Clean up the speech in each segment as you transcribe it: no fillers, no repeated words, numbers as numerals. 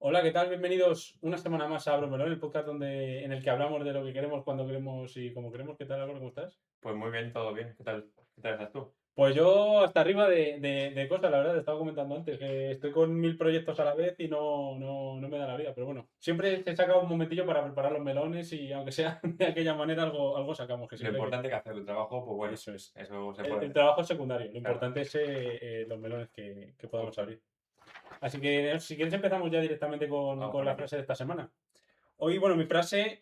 Hola, ¿qué tal? Bienvenidos una semana más a Abro el podcast en el que hablamos de lo que queremos, cuando queremos y como queremos. ¿Qué tal, Álvaro? ¿Cómo estás? Pues muy bien, todo bien. ¿Qué tal? ¿Qué tal estás tú? Pues yo hasta arriba de cosas, la verdad, te estaba comentando antes, que estoy con 1000 proyectos a la vez y no me da la vida, pero bueno, siempre he sacado un momentillo para preparar los melones y aunque sea de aquella manera, algo sacamos, que Lo siempre hay que... importante que hacer el trabajo, pues bueno, Eso es. eso se El puede. trabajo es secundario, lo Claro, importante es los melones que podamos justo. abrir. Así que si quieres empezamos ya directamente Vamos con con la ello. frase de esta semana. Hoy, bueno, mi frase,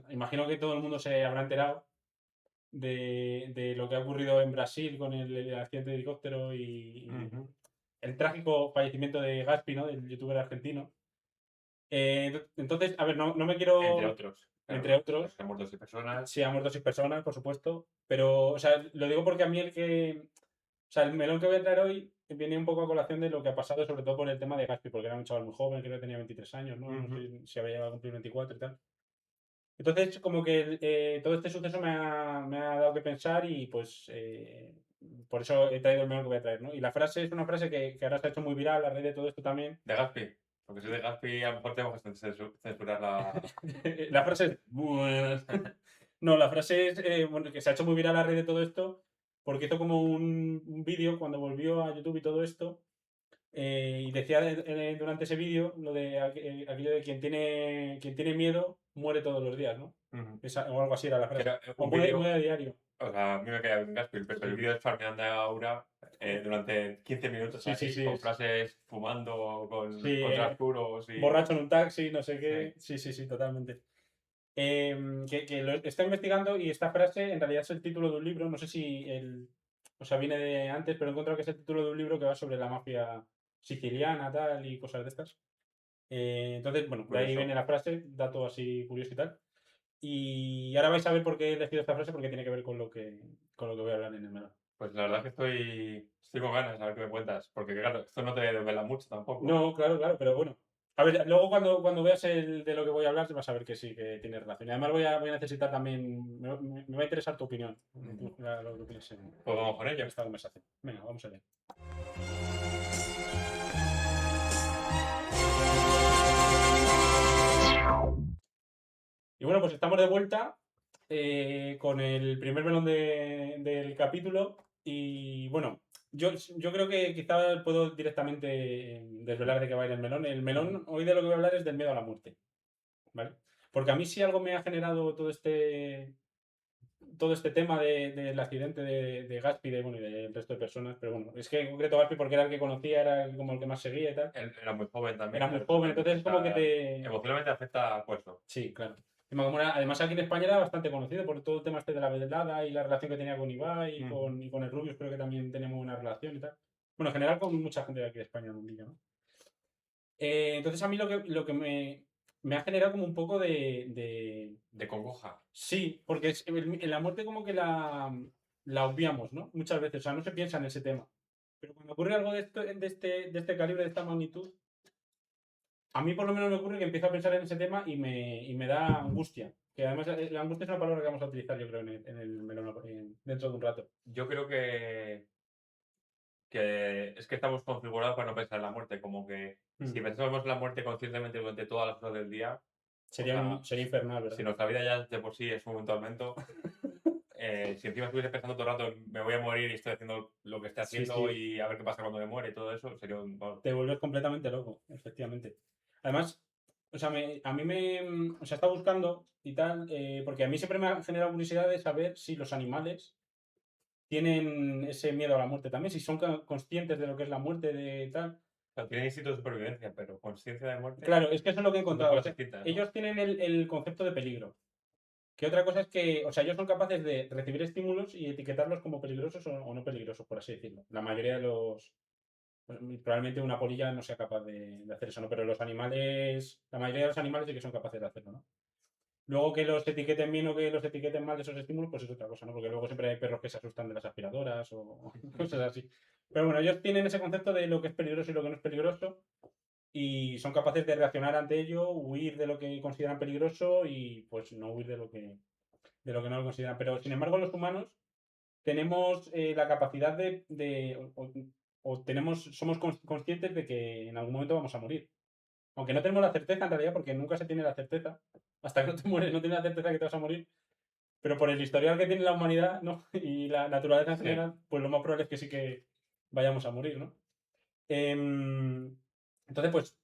imagino que todo el mundo se habrá enterado de lo que ha ocurrido en Brasil con el accidente de helicóptero y Ujú. el trágico fallecimiento de Gaspi, ¿no? Del youtuber argentino. Entonces, a ver, no me Entre quiero, otros. Claro, entre los otros, que muertos y personas. sí, ha muerto 6 personas, por supuesto, pero, o sea, lo digo porque a mí o sea, el melón que voy a traer hoy viene un poco a colación de lo que ha pasado, sobre todo por el tema de Gaspi, porque era un chaval muy joven, creo que tenía 23 años, ¿no? No Ujú. sé si había llegado a cumplir 24 y tal. Entonces, como que todo este suceso me ha dado que pensar y pues por eso he traído el melón que voy a traer, ¿no? Y la frase es una frase que ahora se ha hecho muy viral a raíz de todo esto también. De Gaspi. Porque si es de Gaspi, a lo mejor tenemos que censurar la. La frase es... "Buenas". No, la frase es bueno, que se ha hecho muy viral a raíz de todo esto porque hizo como un vídeo cuando volvió a YouTube y todo esto. Y decía durante ese vídeo lo de aquello de quien tiene miedo muere todos los días, ¿no? Ujú. O algo así era la Que frase. era O un muere vídeo, a diario. o sea, a mí me caía bien Gaspi, pero el Sí, vídeo es farmeando a Aura co- durante 15 minutos sí, sí, ahí, sí. con frases fumando, Sí, con trascuros y. borracho en un taxi, no sé Sí. qué. Sí, sí, sí, totalmente. Que lo está investigando y esta frase en realidad es el título de un libro. No sé si o sea, viene de antes, pero he encontrado que es el título de un libro que va sobre la mafia siciliana, tal, y cosas de estas. Entonces, bueno, de ahí viene Curioso. la frase, dato así curioso y tal. Y ahora vais a ver por qué he elegido esta frase, porque tiene que ver con lo que voy a hablar en el menor. Pues la verdad que estoy con ganas a ver qué me cuentas, porque claro, esto no te desvela mucho tampoco. No, claro, claro, pero bueno. A ver, luego cuando veas el de lo que voy a hablar, vas a ver que sí, que tiene relación. Y además voy a necesitar también, me va a interesar tu opinión, Ujú. lo que opinas Pues vamos con en ello. esta conversación. Venga, vamos allá. Y bueno, pues estamos de vuelta con el primer melón del capítulo. Y bueno, yo creo que quizá puedo directamente desvelar de qué va a ir el melón. El Ujú. melón, hoy de lo que voy a hablar es del miedo a la muerte, ¿vale? Porque a mí si algo me ha generado todo este tema del accidente de Gaspi bueno, y del resto de personas, pero bueno, es que en concreto Gaspi porque era el que conocía, era como el que más seguía y tal. Él era muy joven también, Era muy claro, eso joven, también entonces es como que afecta, te... emocionalmente afecta a puesto. Sí, claro. Además aquí en España era bastante conocido por todo el tema este de la velada y la relación que tenía con Ibai Ujú. y con el Rubius, creo que también tenemos una relación y tal. Bueno, en general con mucha gente de aquí de España, no digo, ¿no? Entonces a mí lo que me ha generado como un poco de... De congoja. Sí, porque en la muerte como que la obviamos, ¿no? Muchas veces, o sea, no se piensa en ese tema. Pero cuando ocurre algo de este calibre, de esta magnitud, a mí por lo menos me ocurre que empiezo a pensar en ese tema y me da angustia. Que además la angustia es una palabra que vamos a utilizar, yo creo, en el melón dentro de un rato. Yo creo que es que estamos configurados para no pensar en la muerte, como que si Mm. pensamos en la muerte conscientemente durante todas las horas del día, o sea, Sería infernal, si ¿verdad? nuestra vida ya de por sí es un tormento, si encima estuviese pensando todo el rato, me voy a morir y estoy haciendo lo que estoy Sí, haciendo sí, y a ver qué pasa cuando me muere y todo eso, sería un. Vamos. te vuelves completamente loco, efectivamente. Además, o sea, a mí o sea, está buscando y tal, porque a mí siempre me ha generado curiosidad de saber si los animales tienen ese miedo a la muerte también, si son conscientes de lo que es la muerte, de tal. O sea, tiene instinto de supervivencia, pero conciencia de muerte Claro, es que eso es lo que he son dos encontrado. O cosas sea, distintas, ¿no? ellos tienen el concepto de peligro. Que otra cosa es que, o sea, ellos son capaces de recibir estímulos y etiquetarlos como peligrosos o no peligrosos, por así decirlo. La mayoría de probablemente una polilla no sea capaz de hacer eso, ¿no? Pero la mayoría de los animales sí que son capaces de hacerlo, ¿no? Luego que los etiqueten bien o que los etiqueten mal de esos estímulos, pues es otra cosa, ¿no? Porque luego siempre hay perros que se asustan de las aspiradoras o cosas así. Pero bueno, ellos tienen ese concepto de lo que es peligroso y lo que no es peligroso y son capaces de reaccionar ante ello, huir de lo que consideran peligroso y pues no huir de lo que no lo consideran. Pero sin embargo, los humanos tenemos la capacidad o somos conscientes de que en algún momento vamos a morir. Aunque no tenemos la certeza en realidad, porque nunca se tiene la certeza. Hasta que no te mueres, no tienes la certeza que te vas a morir. Pero por el historial que tiene la humanidad, ¿no? Y la naturaleza en Sí. general, pues lo más probable es que sí que vayamos a morir, ¿no? Entonces, pues,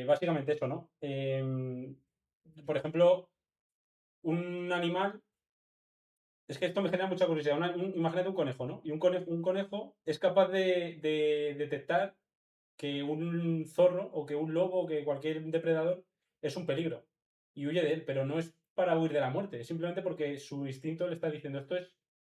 básicamente eso, ¿no? Por ejemplo, un animal. Es que esto me genera mucha curiosidad. Imagínate un conejo, ¿no? Y un conejo es capaz de detectar que un zorro o que un lobo o que cualquier depredador es un peligro y huye de él, pero no es para huir de la muerte, es simplemente porque su instinto le está diciendo esto es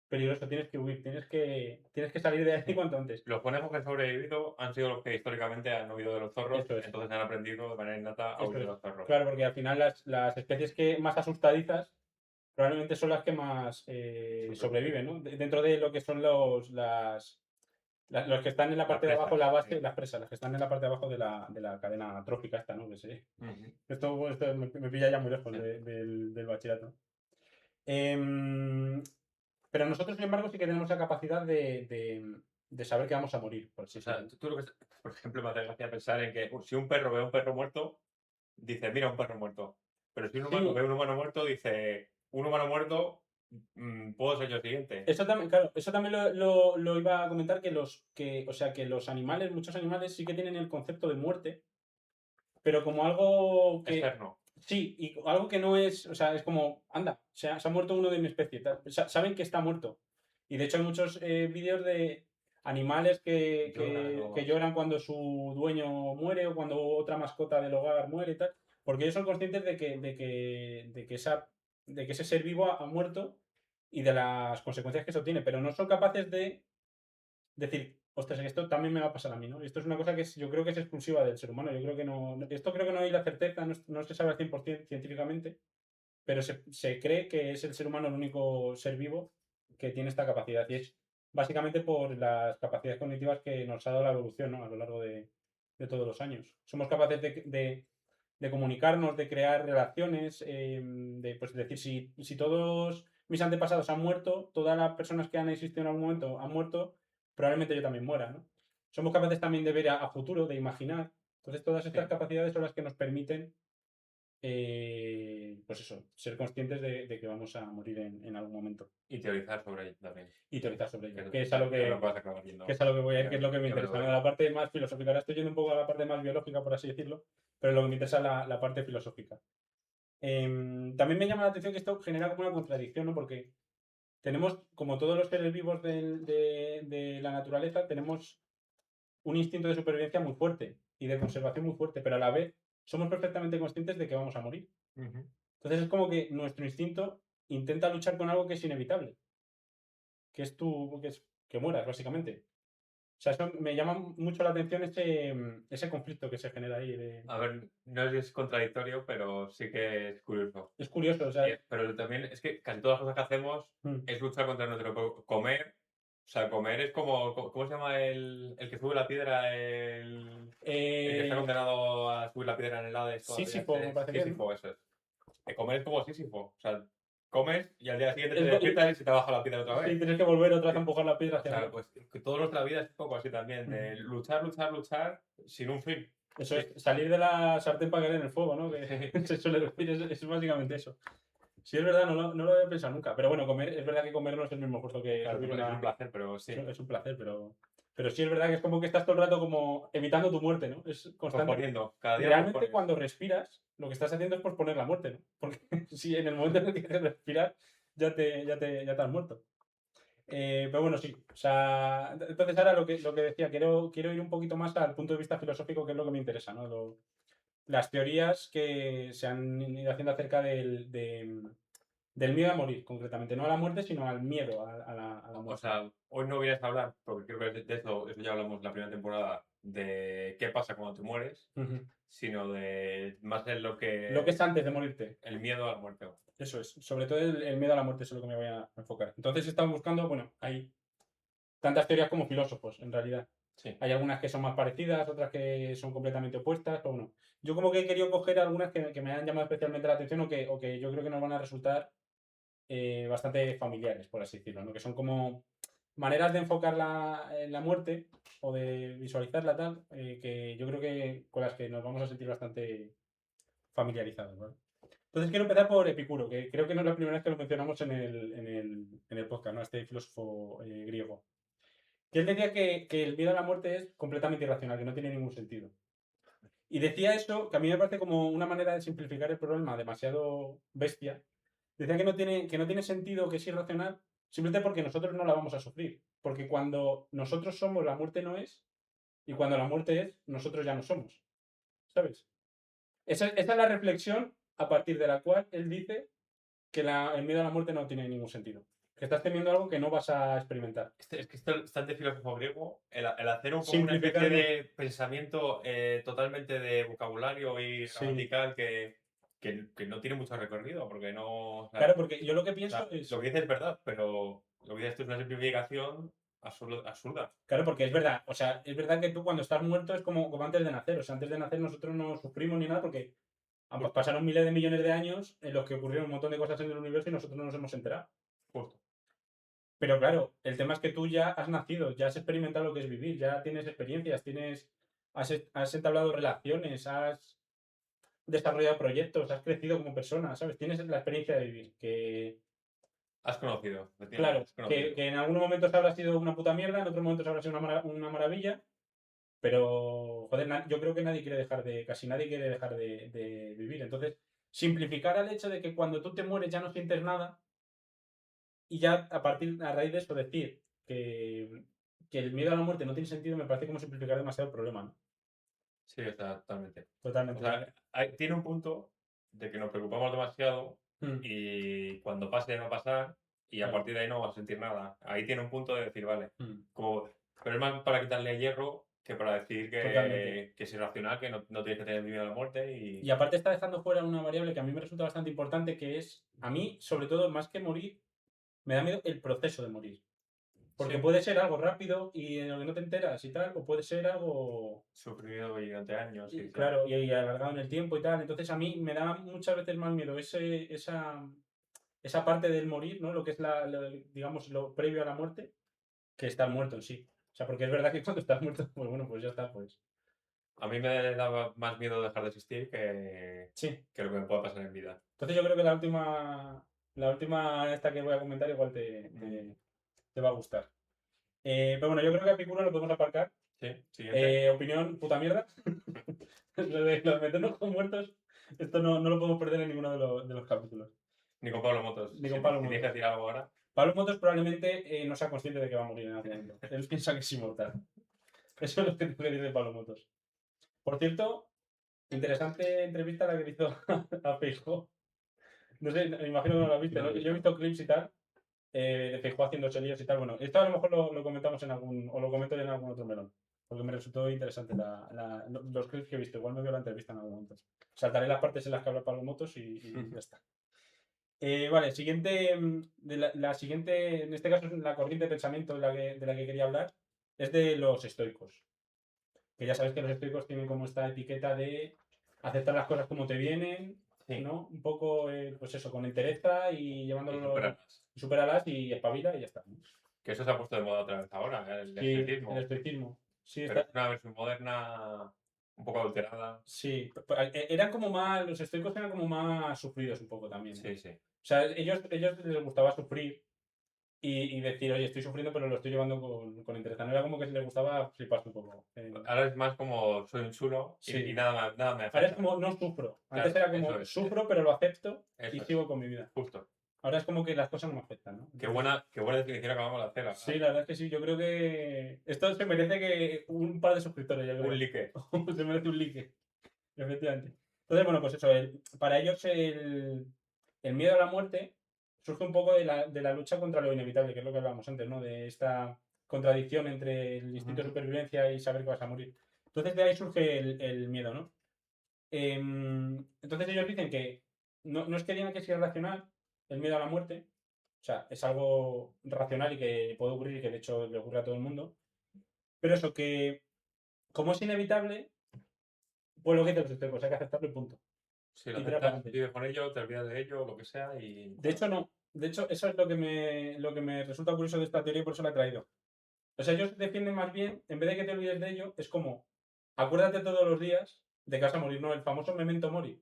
peligroso, tienes que huir, tienes que salir de ahí Sí. cuanto antes. Los conejos que han sobrevivido han sido los que históricamente han huido de los zorros, Eso es, entonces han aprendido de manera innata a eso huir de es. los zorros. Claro, porque al final las especies que más asustadizas probablemente son las que más sobreviven, ¿no? Dentro de lo que son los que están en la Las parte de abajo, presas, la sí. base, las presas, las que están en la parte de abajo de la cadena trófica esta, ¿no? Que sí. Ujú. Esto me pilla ya muy lejos Sí. del bachillerato. Em, pero nosotros, sin embargo, sí que tenemos la capacidad de saber que vamos a morir, por así O sea, decirlo. tú lo que, por ejemplo, me hace gracia pensar en que si un perro ve a un perro muerto, dice, mira un perro muerto. Pero si un humano Sí, ve a un humano muerto, dice, un humano muerto, puedo ser yo el siguiente. eso también, claro, eso también lo iba a comentar o sea, que los animales, muchos animales sí que tienen el concepto de muerte, pero como algo que, Externo. sí, y algo que no es, o sea, es como, anda, se ha muerto uno de mi especie, tal. Saben que está muerto. Y de hecho hay muchos vídeos de animales que, Lloran que, o que así. lloran cuando su dueño muere o cuando otra mascota del hogar muere y tal, porque ellos son conscientes de que ese ser vivo ha muerto y de las consecuencias que eso tiene, pero no son capaces de decir, ostras, esto también me va a pasar a mí, ¿no? Esto es una cosa que yo creo que es exclusiva del ser humano. Yo creo que esto creo que no hay la certeza, no se sabe al 100% científicamente, pero se cree que es el ser humano el único ser vivo que tiene esta capacidad. Y es básicamente por las capacidades cognitivas que nos ha dado la evolución, ¿no? A lo largo de todos los años. Somos capaces de comunicarnos, de crear relaciones, de pues, decir, si todos mis antepasados han muerto, todas las personas que han existido en algún momento han muerto, probablemente yo también muera, ¿no? Somos capaces también de ver a futuro, de imaginar. Entonces, todas estas Sí. capacidades son las que nos permiten pues eso, ser conscientes de que vamos a morir en algún momento Y teorizar sobre ello también. y teorizar sobre ello, Que, que es a lo que lo que, vas a acabar que viendo es a lo que voy a ir, que es lo que me en interesa, breve. ¿no? La parte más filosófica. Ahora estoy yendo un poco a la parte más biológica, por así decirlo, pero lo que me interesa es la parte filosófica. También me llama la atención que esto genera como una contradicción, ¿no? Porque tenemos, como todos los seres vivos de la naturaleza, tenemos un instinto de supervivencia muy fuerte y de conservación muy fuerte, pero a la vez somos perfectamente conscientes de que vamos a morir. Ujú. Entonces es como que nuestro instinto intenta luchar con algo que es inevitable, que mueras, básicamente. O sea, eso me llama mucho la atención ese conflicto que se genera ahí. A ver, no sé si es contradictorio, pero sí que es curioso. Es curioso, o sea, Pero también es que casi todas las cosas que hacemos mm, es luchar contra nuestro comer. O sea, comer es como, ¿cómo se llama el que sube la piedra? El que está eh, condenado a subir la piedra en el Hades todavía. Sísifo, me parece que es, ¿no? Sísifo, eso es. Comer es como Sísifo. O sea, comes y al día siguiente te Es despiertas y se te baja la piedra otra sí, vez. tienes que volver otra vez a Que- empujar la piedra O hacia sea, arriba. pues que toda nuestra vida es un poco así también, de Mm. luchar, luchar, luchar sin un fin. Eso Sí. es, salir de la sartén para caer en el fuego, ¿no? Que Sí. se suele decir, es básicamente eso. Sí, es verdad, no lo había pensado nunca. Pero bueno, es verdad que comer no es el mismo esfuerzo que Claro, subir es un una. placer, pero Es sí. un, es un placer, pero sí es verdad que es como que estás todo el rato como evitando tu muerte, ¿no? Es constante. Posponiendo, cada día Realmente pospones. cuando respiras, lo que estás haciendo es posponer la muerte, ¿no? Porque si en el momento en el que quieres respirar, ya te has muerto. Pero bueno, sí. O sea, entonces ahora lo que decía, quiero ir un poquito más al punto de vista filosófico, que es lo que me interesa, ¿no? Las teorías que se han ido haciendo acerca del miedo a morir, concretamente. No a la muerte, sino al miedo a la O muerte. sea, hoy no vienes a hablar, porque creo que de eso ya hablamos en la primera temporada, de qué pasa cuando te mueres, Ujú. sino de más de lo Lo que que es antes de morirte. el miedo a la muerte. Eso es. Sobre todo el miedo a la muerte es en lo que me voy a enfocar. Entonces estamos buscando, bueno, hay tantas teorías como filósofos, en realidad. Sí. Hay algunas que son más parecidas, otras que son completamente opuestas, pero bueno. Yo como que he querido coger algunas que me han llamado especialmente la atención o que yo creo que nos van a resultar bastante familiares, por así decirlo, ¿no? Que son como maneras de enfocar la muerte o de visualizarla tal, que yo creo que con las que nos vamos a sentir bastante familiarizados, ¿vale? Entonces quiero empezar por Epicuro, que creo que no es la primera vez que lo mencionamos en el podcast, ¿no? Este filósofo griego. Que él decía que el miedo a la muerte es completamente irracional, que no tiene ningún sentido. Y decía eso, que a mí me parece como una manera de simplificar el problema demasiado bestia. Decía que no tiene sentido, que es irracional, simplemente porque nosotros no la vamos a sufrir. Porque cuando nosotros somos, la muerte no es, y cuando la muerte es, nosotros ya no somos. ¿Sabes? Esa es la reflexión a partir de la cual él dice que el miedo a la muerte no tiene ningún sentido. Que estás temiendo algo que no vas a experimentar. Es que esto está de filósofo griego, el hacer un poco una Simplificar especie mucho. de pensamiento totalmente de vocabulario y Sí. gramatical que no tiene mucho recorrido, porque no. O Claro, sea, porque yo lo que pienso lo es. que dices es verdad, pero lo que dices tú es una simplificación absurda. Claro, porque es verdad. O sea, es verdad que tú cuando estás muerto es como antes de nacer. O sea, antes de nacer nosotros no sufrimos ni nada porque pasaron miles de millones de años en los que ocurrieron un montón de cosas en el universo y nosotros no nos hemos enterado. Justo. Pero claro, el tema es que tú ya has nacido, ya has experimentado lo que es vivir, ya tienes experiencias, has entablado relaciones, has desarrollado proyectos, has crecido como persona, ¿sabes? Tienes la experiencia de vivir. Que, Has conocido, efectivamente, claro, has que, conocido. que en algunos momentos habrá sido una puta mierda, en otros momentos habrá sido una maravilla, pero, joder, yo creo que casi nadie quiere dejar de vivir. Entonces, simplificar al hecho de que cuando tú te mueres ya no sientes nada y ya a raíz de eso decir que el miedo a la muerte no tiene sentido me parece como simplificar demasiado el problema, ¿no? Sí, o sea, totalmente. O Totalmente. sea, tiene un punto de que nos preocupamos demasiado Mm, y cuando pase ya va a pasar y a claro. partir de ahí no vamos a sentir nada. Ahí tiene un punto de decir, vale, Mm, como, pero es más para quitarle hierro que para decir totalmente. que es irracional, que no tienes que tener miedo a la muerte Y y. aparte está dejando fuera una variable que a mí me resulta bastante importante, que es, a mí, sobre todo, más que morir, me da miedo el proceso de morir. Porque Sí, puede ser algo rápido y en lo que no te enteras y tal, o puede ser algo, sufrido durante años y sí. claro, y alargado en el tiempo y tal. Entonces a mí me da muchas veces más miedo esa parte del morir, ¿no? Lo que es digamos, lo previo a la muerte, que estar muerto en sí. O sea, porque es verdad que cuando estás muerto, pues bueno, pues ya está, pues. A mí me da más miedo dejar de existir Sí. que lo que me pueda pasar en vida. Entonces yo creo que la última esta que voy a comentar igual te va a gustar. Pero bueno, yo creo que a Epicuro lo podemos aparcar. Sí, siguiente. Opinión, puta mierda. Lo de meternos con muertos, esto no lo podemos perder en ninguno de los capítulos. Ni con Pablo Motos. Ni Si, con si Pablo tienes que Motos. decir algo ahora. Pablo Motos probablemente no sea consciente de que va a morir en algún momento. Él piensa que es inmortal. Eso es lo que tengo que decir de Pablo Motos. Por cierto, interesante entrevista la que le hizo a Feijóo. No sé, me imagino que no lo has visto. No lo he Yo he visto. visto clips y tal, de Feijóo haciendo líos y tal. Bueno, esto a lo mejor lo comentamos o lo comento en algún otro melón. Porque me resultó interesante los clips que he visto. Igual me veo la entrevista en algún momento. Saltaré las partes en las que habla Pablo Motos y ya está. Vale, siguiente, la siguiente, en este caso es la corriente de pensamiento de la que quería hablar, es de los estoicos. Que ya sabes que los estoicos tienen como esta etiqueta de aceptar las cosas como te vienen, Sí. ¿no? Un poco, pues eso, con entereza y Y llevándolo, superarlas. supéralas y espabila y ya está. Que eso se ha puesto de moda otra vez ahora, el Sí, el estoicismo. estoicismo. Sí, Pero es una versión moderna, un poco adulterada. sí. Los estoicos eran como más sufridos un poco también, ¿no? Sí, sí. O sea, ellos les gustaba sufrir y decir, oye, estoy sufriendo, pero lo estoy llevando con entereza. No era como que si les gustaba fliparse un poco. Ahora es más como soy un chulo y Sí. nada me Ahora es afecta. como, no sufro. Antes Claro, era eso como, es. sufro, pero lo acepto y Eso es. sigo con mi vida. Justo. Ahora es como que las cosas no me afectan, ¿no? Qué buena definición acabamos de hacer, ¿verdad? Sí, la verdad es que sí. Yo creo que esto se merece que un par de suscriptores, yo creo. Un like. Se merece un like, efectivamente. Entonces, bueno, pues eso, para ellos el miedo a la muerte surge un poco de la lucha contra lo inevitable, que es lo que hablábamos antes, ¿no? De esta contradicción entre el instinto de supervivencia y saber que vas a morir. Entonces de ahí surge el miedo, ¿no? Entonces ellos dicen que no es que digan que sea racional el miedo a la muerte, o sea, es algo racional y que puede ocurrir y que de hecho le ocurre a todo el mundo, pero eso que como es inevitable, pues lo que dice los estoicos, hay que aceptarlo y punto. Si lo Y tirar para aceptas, adelante. vives con ello, te olvidas de ello, lo que sea y. De hecho, no. de hecho, eso es lo que me resulta curioso de esta teoría y por eso la he traído. O sea, ellos defienden más bien, en vez de que te olvides de ello, es como, acuérdate todos los días de que vas a morir, ¿no? El famoso memento mori,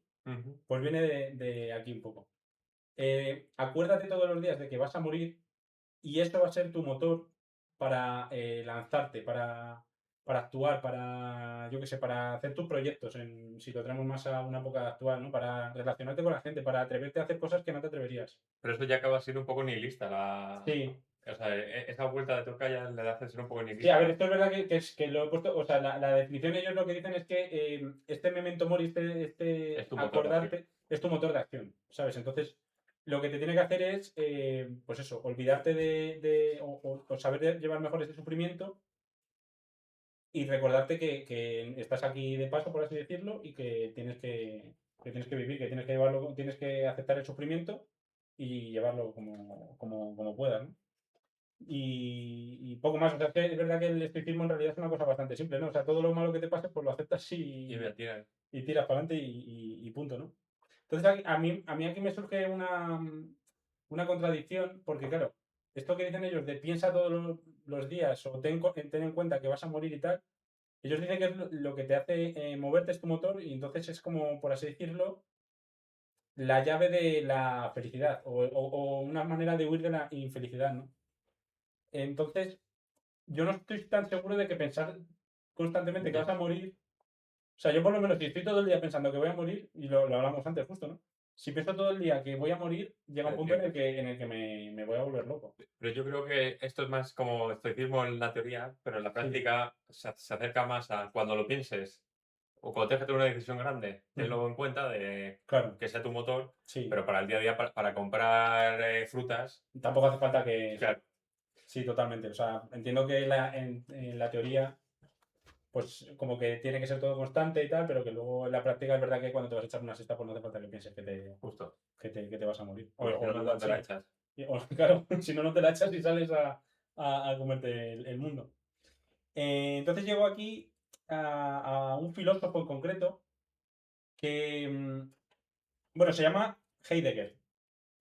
pues viene de aquí un poco. Acuérdate todos los días de que vas a morir y esto va a ser tu motor para lanzarte, para actuar, para, yo qué sé, para hacer tus proyectos, si lo traemos más a una época actual, ¿no? Para relacionarte con la gente, para atreverte a hacer cosas que no te atreverías. Pero eso ya acaba siendo un poco nihilista. Sí, O sea, esa vuelta de tuerca ya le hace ser un poco sí, a ver, nihilista. esto es verdad que lo he puesto, o sea, la definición ellos lo que dicen es que este memento mori, Es este tu motor de acción. acordarte, es tu motor de acción, ¿sabes? Entonces, lo que te tiene que hacer es, pues eso, olvidarte o saber llevar mejor este sufrimiento y recordarte que estás aquí de paso, por así decirlo, y que tienes que vivir, que tienes que llevarlo, tienes que aceptar el sufrimiento y llevarlo como puedas, ¿no? Y poco más. O sea, es que es verdad que el estoicismo en realidad es una cosa bastante simple, ¿no? O sea, todo lo malo que te pase, pues lo aceptas Y me tira. y tiras para adelante y punto, ¿no? Entonces, a mí aquí me surge una contradicción, porque claro, esto que dicen ellos de piensa todos los días o ten en cuenta que vas a morir y tal, ellos dicen que es lo que te hace moverte es tu motor y entonces es como, por así decirlo, la llave de la felicidad o una manera de huir de la infelicidad, ¿no? Entonces, yo no estoy tan seguro de que pensar constantemente que vas a morir. O sea, yo por lo menos si estoy todo el día pensando que voy a morir, y lo hablamos antes justo, ¿no? Si pienso todo el día que voy a morir, llega un punto en el que me voy a volver loco. Pero yo creo que esto es más como estoicismo en la teoría, pero en la Sí. práctica se acerca más a cuando lo pienses o cuando tengas que tomar una decisión grande, tenlo en cuenta de Claro, que sea tu motor, sí. pero para el día a día, para comprar frutas, Tampoco hace falta que... Sí, claro, sí, totalmente. O sea, entiendo que en la teoría, pues como que tiene que ser todo constante y tal, pero que luego en la práctica es verdad que cuando te vas a echar una siesta, pues no hace falta que pienses justo. que te vas a morir. Porque si no, Igual ¿dónde la sí. echas? Claro, si no, no te la echas y sales a comerte el mundo. Entonces llego aquí a un filósofo en concreto que, bueno, se llama Heidegger.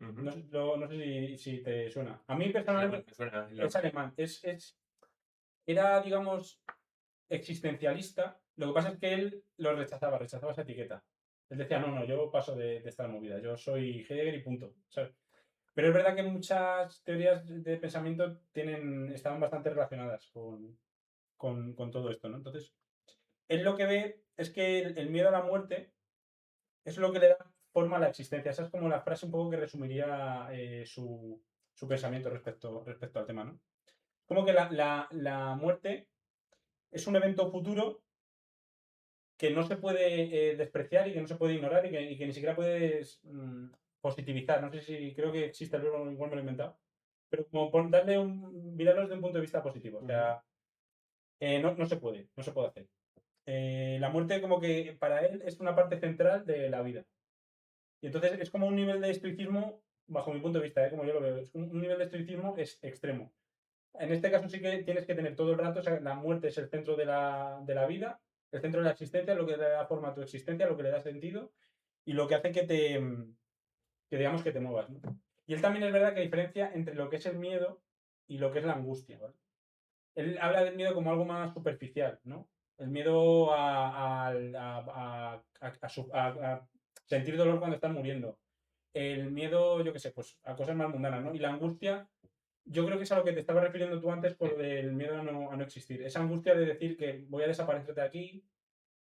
Ujú. No sé si te suena. A mí Me suena, personalmente me suena el es nombre. alemán. Era, digamos, existencialista. Lo que pasa es que él lo rechazaba esa etiqueta. Él decía, no, no, yo paso de esta movida. Yo soy Heidegger y punto. ¿Sabes? Pero es verdad que muchas teorías de pensamiento estaban bastante relacionadas con todo esto, ¿no? Entonces, él lo que ve es que el miedo a la muerte es lo que le da forma a la existencia. Esa es como la frase un poco que resumiría su pensamiento respecto al tema, ¿no? Como que la muerte es un evento futuro que no se puede despreciar y que no se puede ignorar y que ni siquiera puedes positivizar. No sé si creo que existe el verbo, igual me lo he inventado. Pero como mirarlo desde un punto de vista positivo. O Ujú. sea, no se puede hacer. La muerte como que para él es una parte central de la vida. Y entonces es como un nivel de estoicismo, bajo mi punto de vista, como yo lo veo, es un nivel de estoicismo es extremo. En este caso sí que tienes que tener todo el rato, o sea, la muerte es el centro de la vida, el centro de la existencia, lo que le da forma a tu existencia, lo que le da sentido y lo que hace que digamos que te muevas, ¿no? Y él también es verdad que diferencia entre lo que es el miedo y lo que es la angustia, ¿vale? Él habla del miedo como algo más superficial, ¿no? El miedo a sentir dolor cuando están muriendo. El miedo, yo qué sé, pues a cosas más mundanas, ¿no? Y la angustia, yo creo que es a lo que te estabas refiriendo tú antes por Sí. lo del miedo a no existir. Esa angustia de decir que voy a desaparecer de aquí,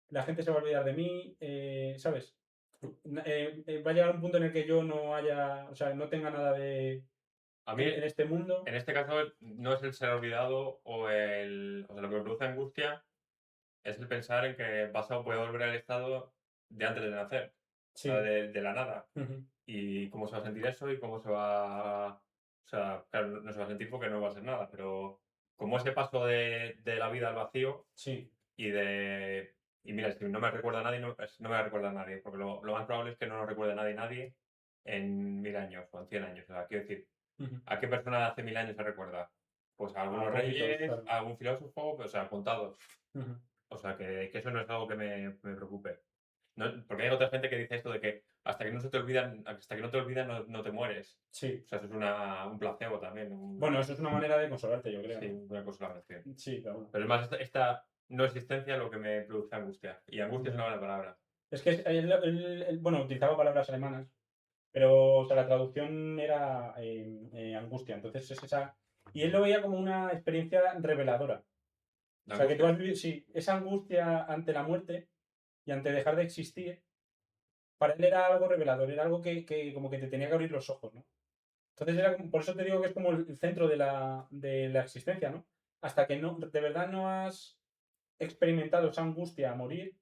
la gente se va a olvidar de mí, ¿sabes? Va a llegar un punto en el que yo no haya, o sea, no tenga nada A mí, en este mundo. en este caso, no es el ser olvidado o sea, lo que me produce angustia es el pensar en que vas a poder volver al estado de antes de nacer, o sea, Sí. de la nada. Ujú. Y cómo se va a sentir eso y cómo se va. O sea, claro, no se va a sentir porque no va a ser nada, pero como ese paso de la vida al vacío Sí. y de. Y mira, si no me recuerda a nadie, no me recuerda a nadie, porque lo más probable es que no nos recuerde a nadie en 1000 años o en 100 años. O sea, quiero decir, Ujú. ¿a qué persona de hace 1000 años se recuerda? Pues a A algunos poquitos, reyes, claro. a algún filósofo, o sea, contados. Ujú. O sea, que eso no es algo que me preocupe. Porque hay otra gente que dice esto de que hasta que no se te olvidan, hasta que no te olvidan no te mueres. Sí. O sea, eso es un placebo también. Bueno, eso es una manera de consolarte, yo creo. Sí, ¿no? una consolación. Sí, claro. Pero es más esta no existencia lo que me produce angustia. Y angustia es Ya. una buena palabra. Es que bueno, utilizaba palabras alemanas, pero o sea, la traducción era angustia. Entonces es esa. Y él lo veía como una experiencia reveladora. O La sea, que tú angustia. has vivido, sí, esa angustia ante la muerte y ante dejar de existir, para él era algo revelador, era algo que como que te tenía que abrir los ojos, ¿no? Entonces por eso te digo que es como el centro de la existencia, ¿no? Hasta que no, de verdad no has experimentado esa angustia a morir,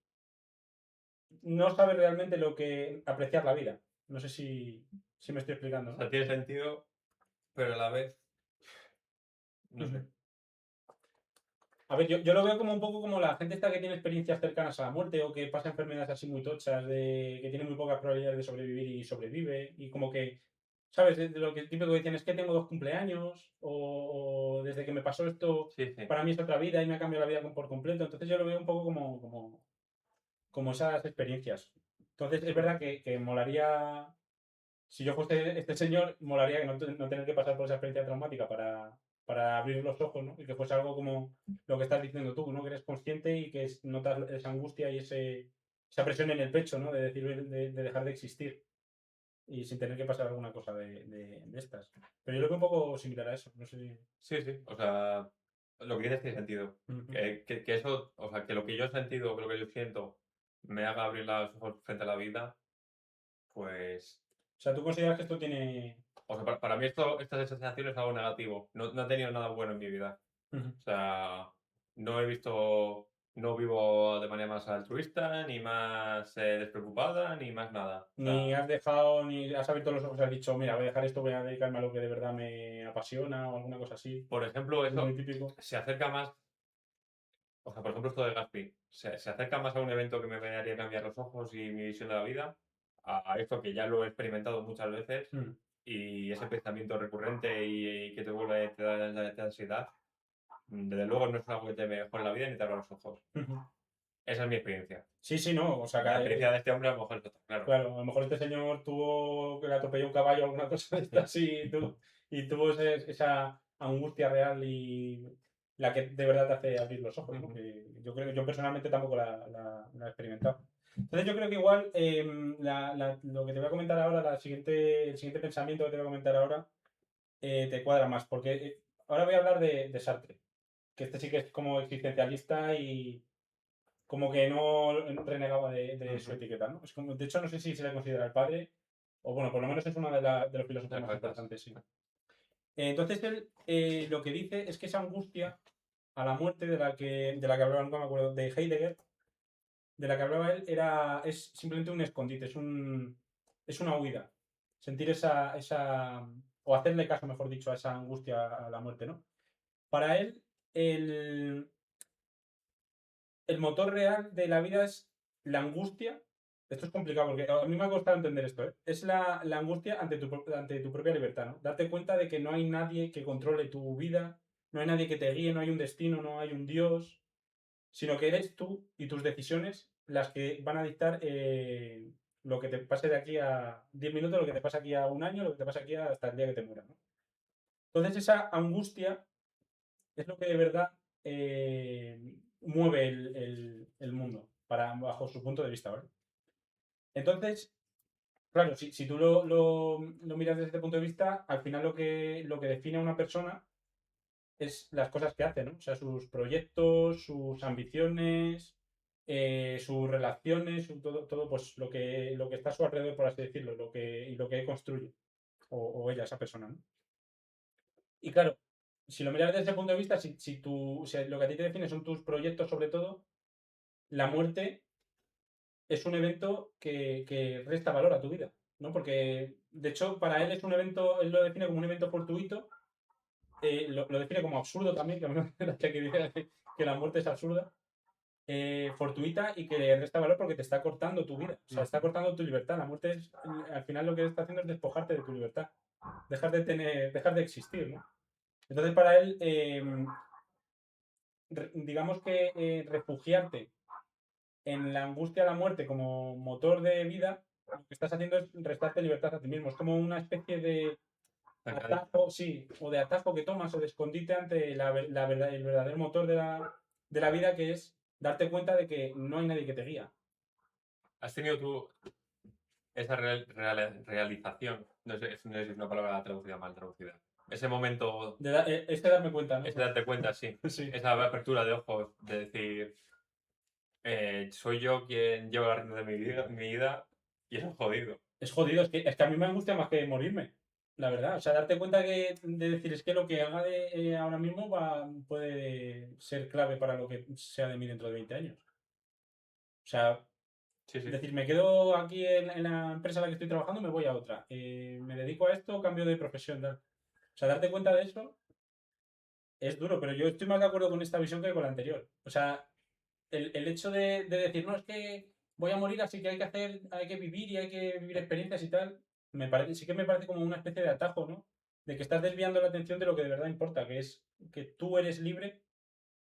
no sabes realmente lo que apreciar la vida. No sé si me estoy explicando, O ¿no? sea, tiene sentido, pero a la vez, no Ujú. sé. A ver, yo lo veo como un poco como la gente esta que tiene experiencias cercanas a la muerte o que pasa enfermedades así muy tochas, que tiene muy pocas probabilidades de sobrevivir y sobrevive, y como que, ¿sabes? De lo que típico que dicen es que tengo 2 cumpleaños, o desde que me pasó esto, Sí, sí. para mí es otra vida y me ha cambiado la vida por completo. Entonces yo lo veo un poco como esas experiencias. Entonces es verdad que molaría, si yo fuese este señor, molaría que no tener que pasar por esa experiencia traumática para abrir los ojos, ¿no? Y que fuese algo como lo que estás diciendo tú, ¿no? Que eres consciente y que notas esa angustia y esa presión en el pecho, ¿no? De decir, de dejar de existir y sin tener que pasar alguna cosa de estas. Pero yo lo veo un poco similar a eso, no sé. Sí, sí. O sea, lo que dices tiene sentido. Ujú. Que eso, o sea, que lo que yo he sentido, que lo que yo siento, me haga abrir los ojos frente a la vida, pues. O sea, ¿tú consideras que esto tiene? O sea, para mí esta sensación es algo negativo. No he tenido nada bueno en mi vida. Ujú. O sea, no he visto, no vivo de manera más altruista, ni más despreocupada, ni más nada. O Ni sea, has dejado, ni has abierto los ojos y has dicho, mira, voy a dejar esto, voy a dedicarme a lo que de verdad me apasiona o alguna cosa así. por ejemplo, Es muy eso típico. se acerca más, o sea, por ejemplo, esto de Gaspi, se acerca más a un evento que me haría cambiar los ojos y mi visión de la vida, a esto que ya lo he experimentado muchas veces, Mm. y ese pensamiento recurrente y que te vuelve, te da ansiedad, desde luego no es algo que te mejore la vida ni te abra los ojos. Ujú. Esa es mi experiencia. Sí, sí, no. O sea, La experiencia de este hombre a lo mejor es otra, claro. claro, a lo mejor este señor tuvo que le atropelló un caballo o alguna cosa de estas y tuvo esa angustia real y la que de verdad te hace abrir los ojos, ¿no? Ujú. Que yo creo que yo personalmente tampoco la he experimentado. Entonces yo creo que igual lo que te voy a comentar ahora, el siguiente pensamiento que te voy a comentar ahora, te cuadra más, porque ahora voy a hablar de Sartre, que este sí que es como existencialista y como que no renegaba de su Ujú. etiqueta, ¿no? Es como, de hecho, no sé si se le considera el padre, o bueno, por lo menos es uno de los filósofos Las más faltas. importantes, sí. Entonces él lo que dice es que esa angustia a la muerte de la que hablaba, nunca me acuerdo, de Heidegger, de la que hablaba él, es simplemente un escondite, es una huida. Sentir o hacerle caso, mejor dicho, a esa angustia a la muerte, ¿no? Para él, el, el motor real de la vida es la angustia. Esto es complicado porque a mí me ha costado entender esto, ¿eh? Es la angustia ante tu propia libertad, ¿no? Darte cuenta de que no hay nadie que controle tu vida, no hay nadie que te guíe, no hay un destino, no hay un Dios, sino que eres tú y tus decisiones las que van a dictar lo que te pase de aquí a 10 minutos, lo que te pase aquí a un año, lo que te pase aquí hasta el día que te mueras, ¿no? Entonces esa angustia es lo que de verdad mueve el mundo, bajo su punto de vista, ¿vale? Entonces, claro, si tú lo miras desde este punto de vista, al final lo que define a una persona es las cosas que hace, ¿no? O sea, sus proyectos, sus ambiciones, sus relaciones, todo pues lo que está a su alrededor, por así decirlo, y lo que construye, o ella, esa persona, ¿no? Y claro, si lo miras desde ese punto de vista, si lo que a ti te define son tus proyectos sobre todo, la muerte es un evento que resta valor a tu vida, ¿no? Porque, de hecho, para él es un evento, él lo define como un evento fortuito, lo define como absurdo también, que a mí me hace gracia que diga que la muerte es absurda, fortuita y que le resta valor porque te está cortando tu vida, o sea, está Ujú. cortando tu libertad. La muerte al final lo que está haciendo es despojarte de tu libertad, dejar de existir, ¿no? Entonces, para él, digamos que refugiarte en la angustia a la muerte como motor de vida lo que estás haciendo es restarte libertad a ti mismo. Es como una especie de atajo, sí, o de atajo que tomas o de escondite ante el verdadero motor de la vida, que es darte cuenta de que no hay nadie que te guía. ¿Has tenido tú esa realización? No sé si es una palabra traducida mal traducida. Ese momento, Este darme cuenta, ¿no? ese darte cuenta, sí. Sí. Esa apertura de ojos de decir, soy yo quien lleva la rienda de mi vida y eso es jodido. Es jodido, es que a mí me angustia más que morirme, la verdad. O sea, darte cuenta de decir es que lo que haga ahora mismo puede ser clave para lo que sea de mí dentro de 20 años. O sea, Sí, sí. decir, me quedo aquí en la empresa en la que estoy trabajando, me voy a otra. Me dedico a esto, cambio de profesión. O sea, darte cuenta de eso es duro, pero yo estoy más de acuerdo con esta visión que con la anterior. O sea, el hecho de decir, no, es que voy a morir, así que hay que vivir y hay que vivir experiencias y tal, sí que me parece como una especie de atajo, ¿no? De que estás desviando la atención de lo que de verdad importa, que es que tú eres libre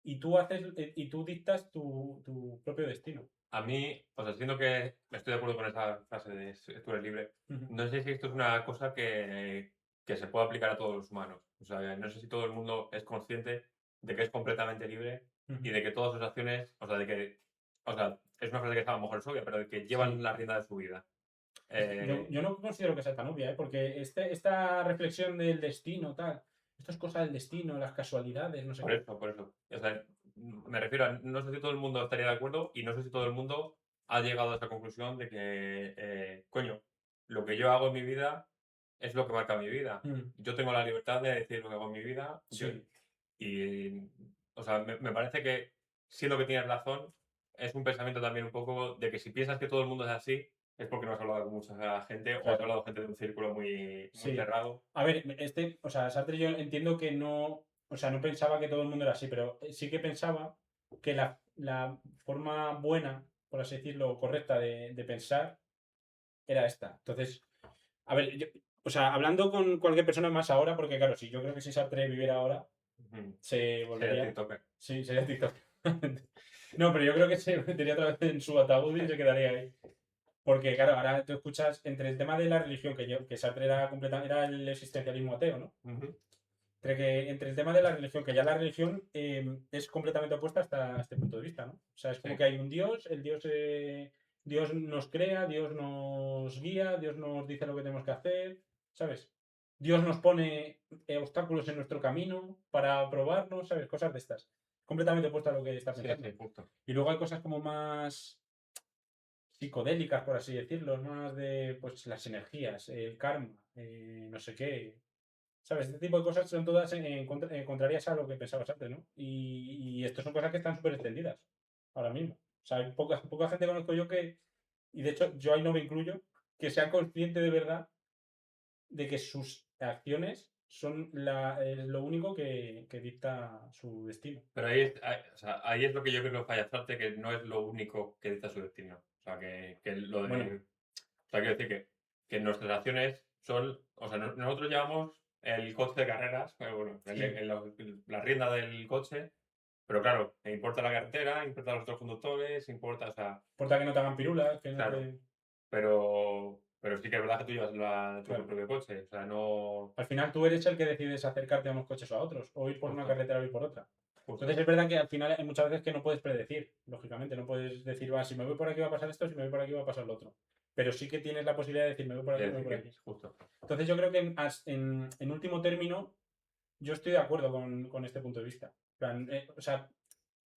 y tú dictas tu propio destino. A mí, o sea, siento que estoy de acuerdo con esa frase de tú eres libre. No sé si esto es una cosa que se puede aplicar a todos los humanos. O sea, no sé si todo el mundo es consciente de que es completamente libre y de que todas sus acciones, o sea, es una frase que a lo mejor es obvia, pero de que llevan Sí. la rienda de su vida. Yo no considero que sea tan obvia, ¿eh? Porque esta reflexión del destino, tal, esto es cosa del destino, las casualidades, no sé Por qué. eso, por eso. O sea, me refiero a, no sé si todo el mundo estaría de acuerdo y no sé si todo el mundo ha llegado a esa conclusión de que, coño, lo que yo hago en mi vida es lo que marca mi vida. Mm, Yo tengo la libertad de decir lo que hago en mi vida. sí. Y, o sea, me parece que, siendo que tienes razón, es un pensamiento también un poco de que si piensas que todo el mundo es así, es porque no has hablado con mucha gente o has Claro. hablado con gente de un círculo muy, muy Sí. cerrado. A ver, o sea, Sartre yo entiendo que no, o sea, no pensaba que todo el mundo era así, pero sí que pensaba que la forma buena, por así decirlo, correcta de pensar era esta. Entonces, a ver, o sea, hablando con cualquier persona más ahora, porque claro, si yo creo que si Sartre viviera ahora, se Sería volvería, TikToker. sí, sería TikTok. No, pero yo creo que se metería otra vez en su ataúd y se quedaría ahí. Porque, claro, ahora tú escuchas entre el tema de la religión, que Sartre era el existencialismo ateo, ¿no? Entre el tema de la religión, que ya la religión es completamente opuesta hasta este punto de vista, ¿no? O sea, es como Sí. que hay un Dios, Dios nos crea, Dios nos guía, Dios nos dice lo que tenemos que hacer, ¿sabes? Dios nos pone obstáculos en nuestro camino para probarnos, ¿sabes? Cosas de estas. Completamente opuesta a lo que está Sí, pensando. sí, justo. Y luego hay cosas como más psicodélicas, por así decirlo, más de pues las energías, el karma, no sé qué. ¿Sabes? Este tipo de cosas son todas contrarias a lo que pensabas antes, ¿no? Y esto son cosas que están súper extendidas ahora mismo. O sea, hay poca gente conozco yo y de hecho yo ahí no me incluyo, que sea consciente de verdad de que sus acciones son lo único que dicta su destino. Pero o sea, ahí es lo que yo creo que falla Zarte, que no es lo único que dicta su destino. O sea, que lo de. Bueno, O sea, quiero decir que nuestras acciones son. O sea, nosotros llevamos el coche de carreras, bueno, sí, la rienda del coche, pero claro, importa la carretera, importa los otros conductores, importa, o sea, importa que no te hagan pirulas, que no claro, te... pero sí que es verdad que tú llevas tu Claro. propio coche, o sea, no. Al final tú eres el que decides acercarte a unos coches o a otros, o ir por una Justo, carretera o ir por otra. Entonces justo. es verdad que al final hay muchas veces que no puedes predecir, lógicamente, no puedes decir, va, si me voy por aquí va a pasar esto, si me voy por aquí va a pasar lo otro. Pero sí que tienes la posibilidad de decir, me voy por aquí, Es me voy decir, por que aquí. justo. Entonces yo creo que en último término, yo estoy de acuerdo con este punto de vista. En plan, o sea,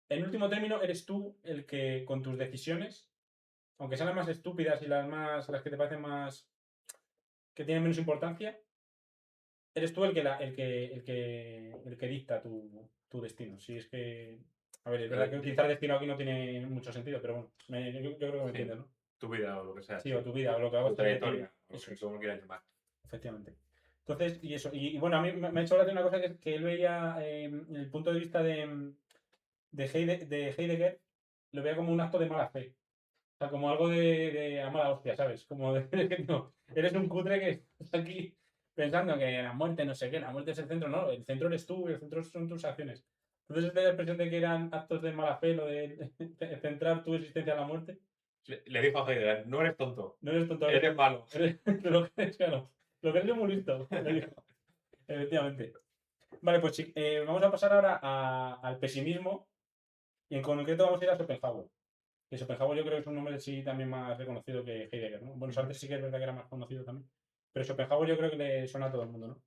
en último término eres tú el que con tus decisiones, aunque sean las más estúpidas y las que te parecen más, que tienen menos importancia, eres tú el que dicta tu destino. Si es que. A ver, es verdad Pero, que utilizar destino aquí no tiene mucho sentido, pero bueno, yo creo que me sí, entiendes, ¿no? tu vida o lo que sea, Sí, o sí. tu vida, o lo que hagas Tu tu destino. trayectoria, o Eso que es, como quieras llamar. efectivamente. Entonces, y eso. Y bueno, a mí me ha hecho gracia una cosa que él veía en el punto de vista de Heidegger, lo veía como un acto de mala fe. O sea, como algo de a mala hostia, ¿sabes? Como de que no, eres un cutre que estás aquí pensando que la muerte no sé qué, la muerte es el centro, no, el centro eres tú, el centro son tus acciones. Entonces, esta la expresión de que eran actos de mala fe, lo de centrar tu existencia en la muerte. le dijo a Heidegger, no eres tonto, No eres tonto, eres malo. lo que eres, claro, lo que eres muy listo, le dijo. Efectivamente. Vale, pues sí, vamos a pasar ahora al pesimismo y en concreto vamos a ir a Schopenhauer. Que Schopenhauer yo creo que es un nombre sí también más reconocido que Heidegger, ¿no? Bueno, Sartre sí que es verdad que era más conocido también. Pero Schopenhauer yo creo que le suena a todo el mundo, ¿no?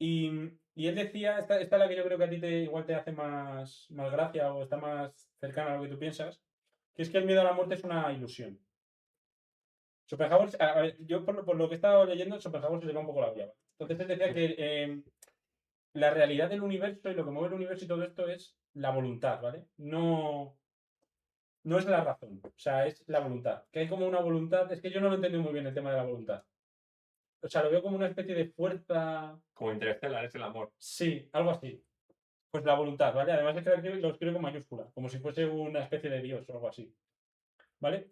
Y, y él decía, esta es la que yo creo que a ti igual te hace más gracia o está más cercana a lo que tú piensas, que es que el miedo a la muerte es una ilusión. Schopenhauer, a ver, yo por lo que he estado leyendo, Schopenhauer se le va un poco la olla, ¿vale? Entonces él decía que la realidad del universo y lo que mueve el universo y todo esto es la voluntad, ¿vale? No es la razón, o sea, es la voluntad. Que hay como una voluntad, es que yo no lo entendí muy bien el tema de la voluntad. O sea, lo veo como una especie de fuerza. Como Interstellar, es el amor. Sí, algo así. Pues la voluntad, ¿vale? Además es que lo escribe con mayúscula, como si fuese una especie de Dios o algo así, ¿vale?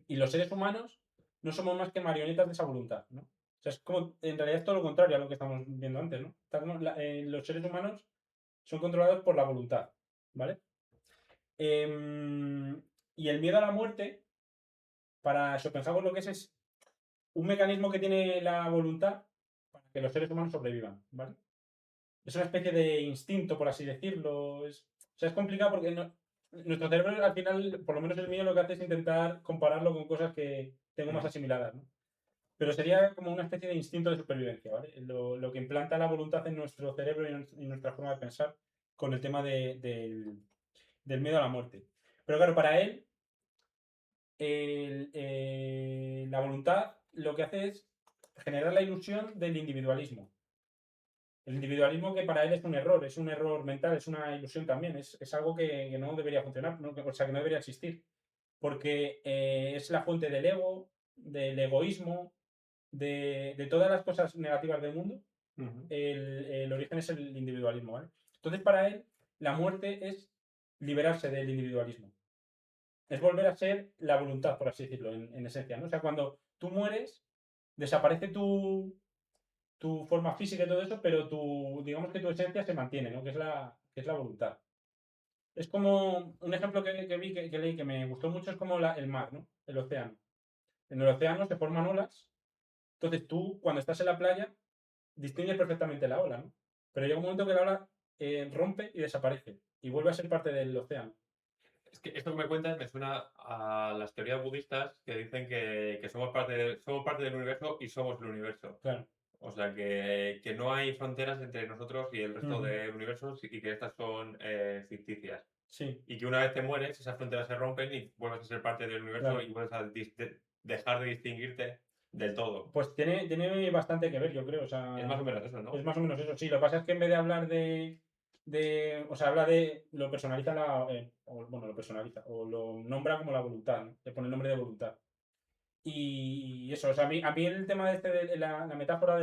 Y los seres humanos no somos más que marionetas de esa voluntad, ¿no? O sea, es como, en realidad es todo lo contrario a lo que estamos viendo antes, ¿no? Los seres humanos son controlados por la voluntad, ¿vale? Y el miedo a la muerte, para Schopenhauer lo que es un mecanismo que tiene la voluntad para que los seres humanos sobrevivan, ¿vale? Es una especie de instinto, por así decirlo. O sea, es complicado porque nuestro cerebro al final, por lo menos el mío, lo que hace es intentar compararlo con cosas que tengo más asimiladas, ¿no? Pero sería como una especie de instinto de supervivencia, ¿vale? Lo que implanta la voluntad en nuestro cerebro y en nuestra forma de pensar con el tema del miedo a la muerte. Pero claro, para él, la voluntad lo que hace es generar la ilusión del individualismo. El individualismo que para él es un error mental, es una ilusión también, es algo que no debería funcionar, ¿no? O sea, que no debería existir, porque es la fuente del ego, del egoísmo, de todas las cosas negativas del mundo. El origen es el individualismo, ¿vale? Entonces, para él, la muerte es liberarse del individualismo. Es volver a ser la voluntad, por así decirlo, en esencia, ¿no? O sea, cuando tú mueres, desaparece tu forma física y todo eso, pero digamos que tu esencia se mantiene, ¿no? Que es la voluntad. Es como un ejemplo que vi, que leí, que me gustó mucho, es como el mar, ¿no? El océano. En el océano se forman olas, entonces tú, cuando estás en la playa, distingues perfectamente la ola, ¿no? Pero llega un momento que la ola rompe y desaparece, y vuelve a ser parte del océano. Es que esto que me cuentas me suena a las teorías budistas que dicen que somos parte del universo y somos el universo. Claro. O sea, que no hay fronteras entre nosotros y el resto del universo y que estas son ficticias. Sí, Y que una vez te mueres, esas fronteras se rompen y vuelves a ser parte del universo claro. y vuelves a dejar de distinguirte del todo. Pues tiene bastante que ver, yo creo. O Es sea, más o menos eso, ¿no? es más o menos eso. Sí, lo que pasa es que en vez de hablar o sea, habla lo personaliza bueno, lo personaliza, o lo nombra como la voluntad, ¿no? Le pone el nombre de voluntad. Y eso, o sea, a mí el tema de la metáfora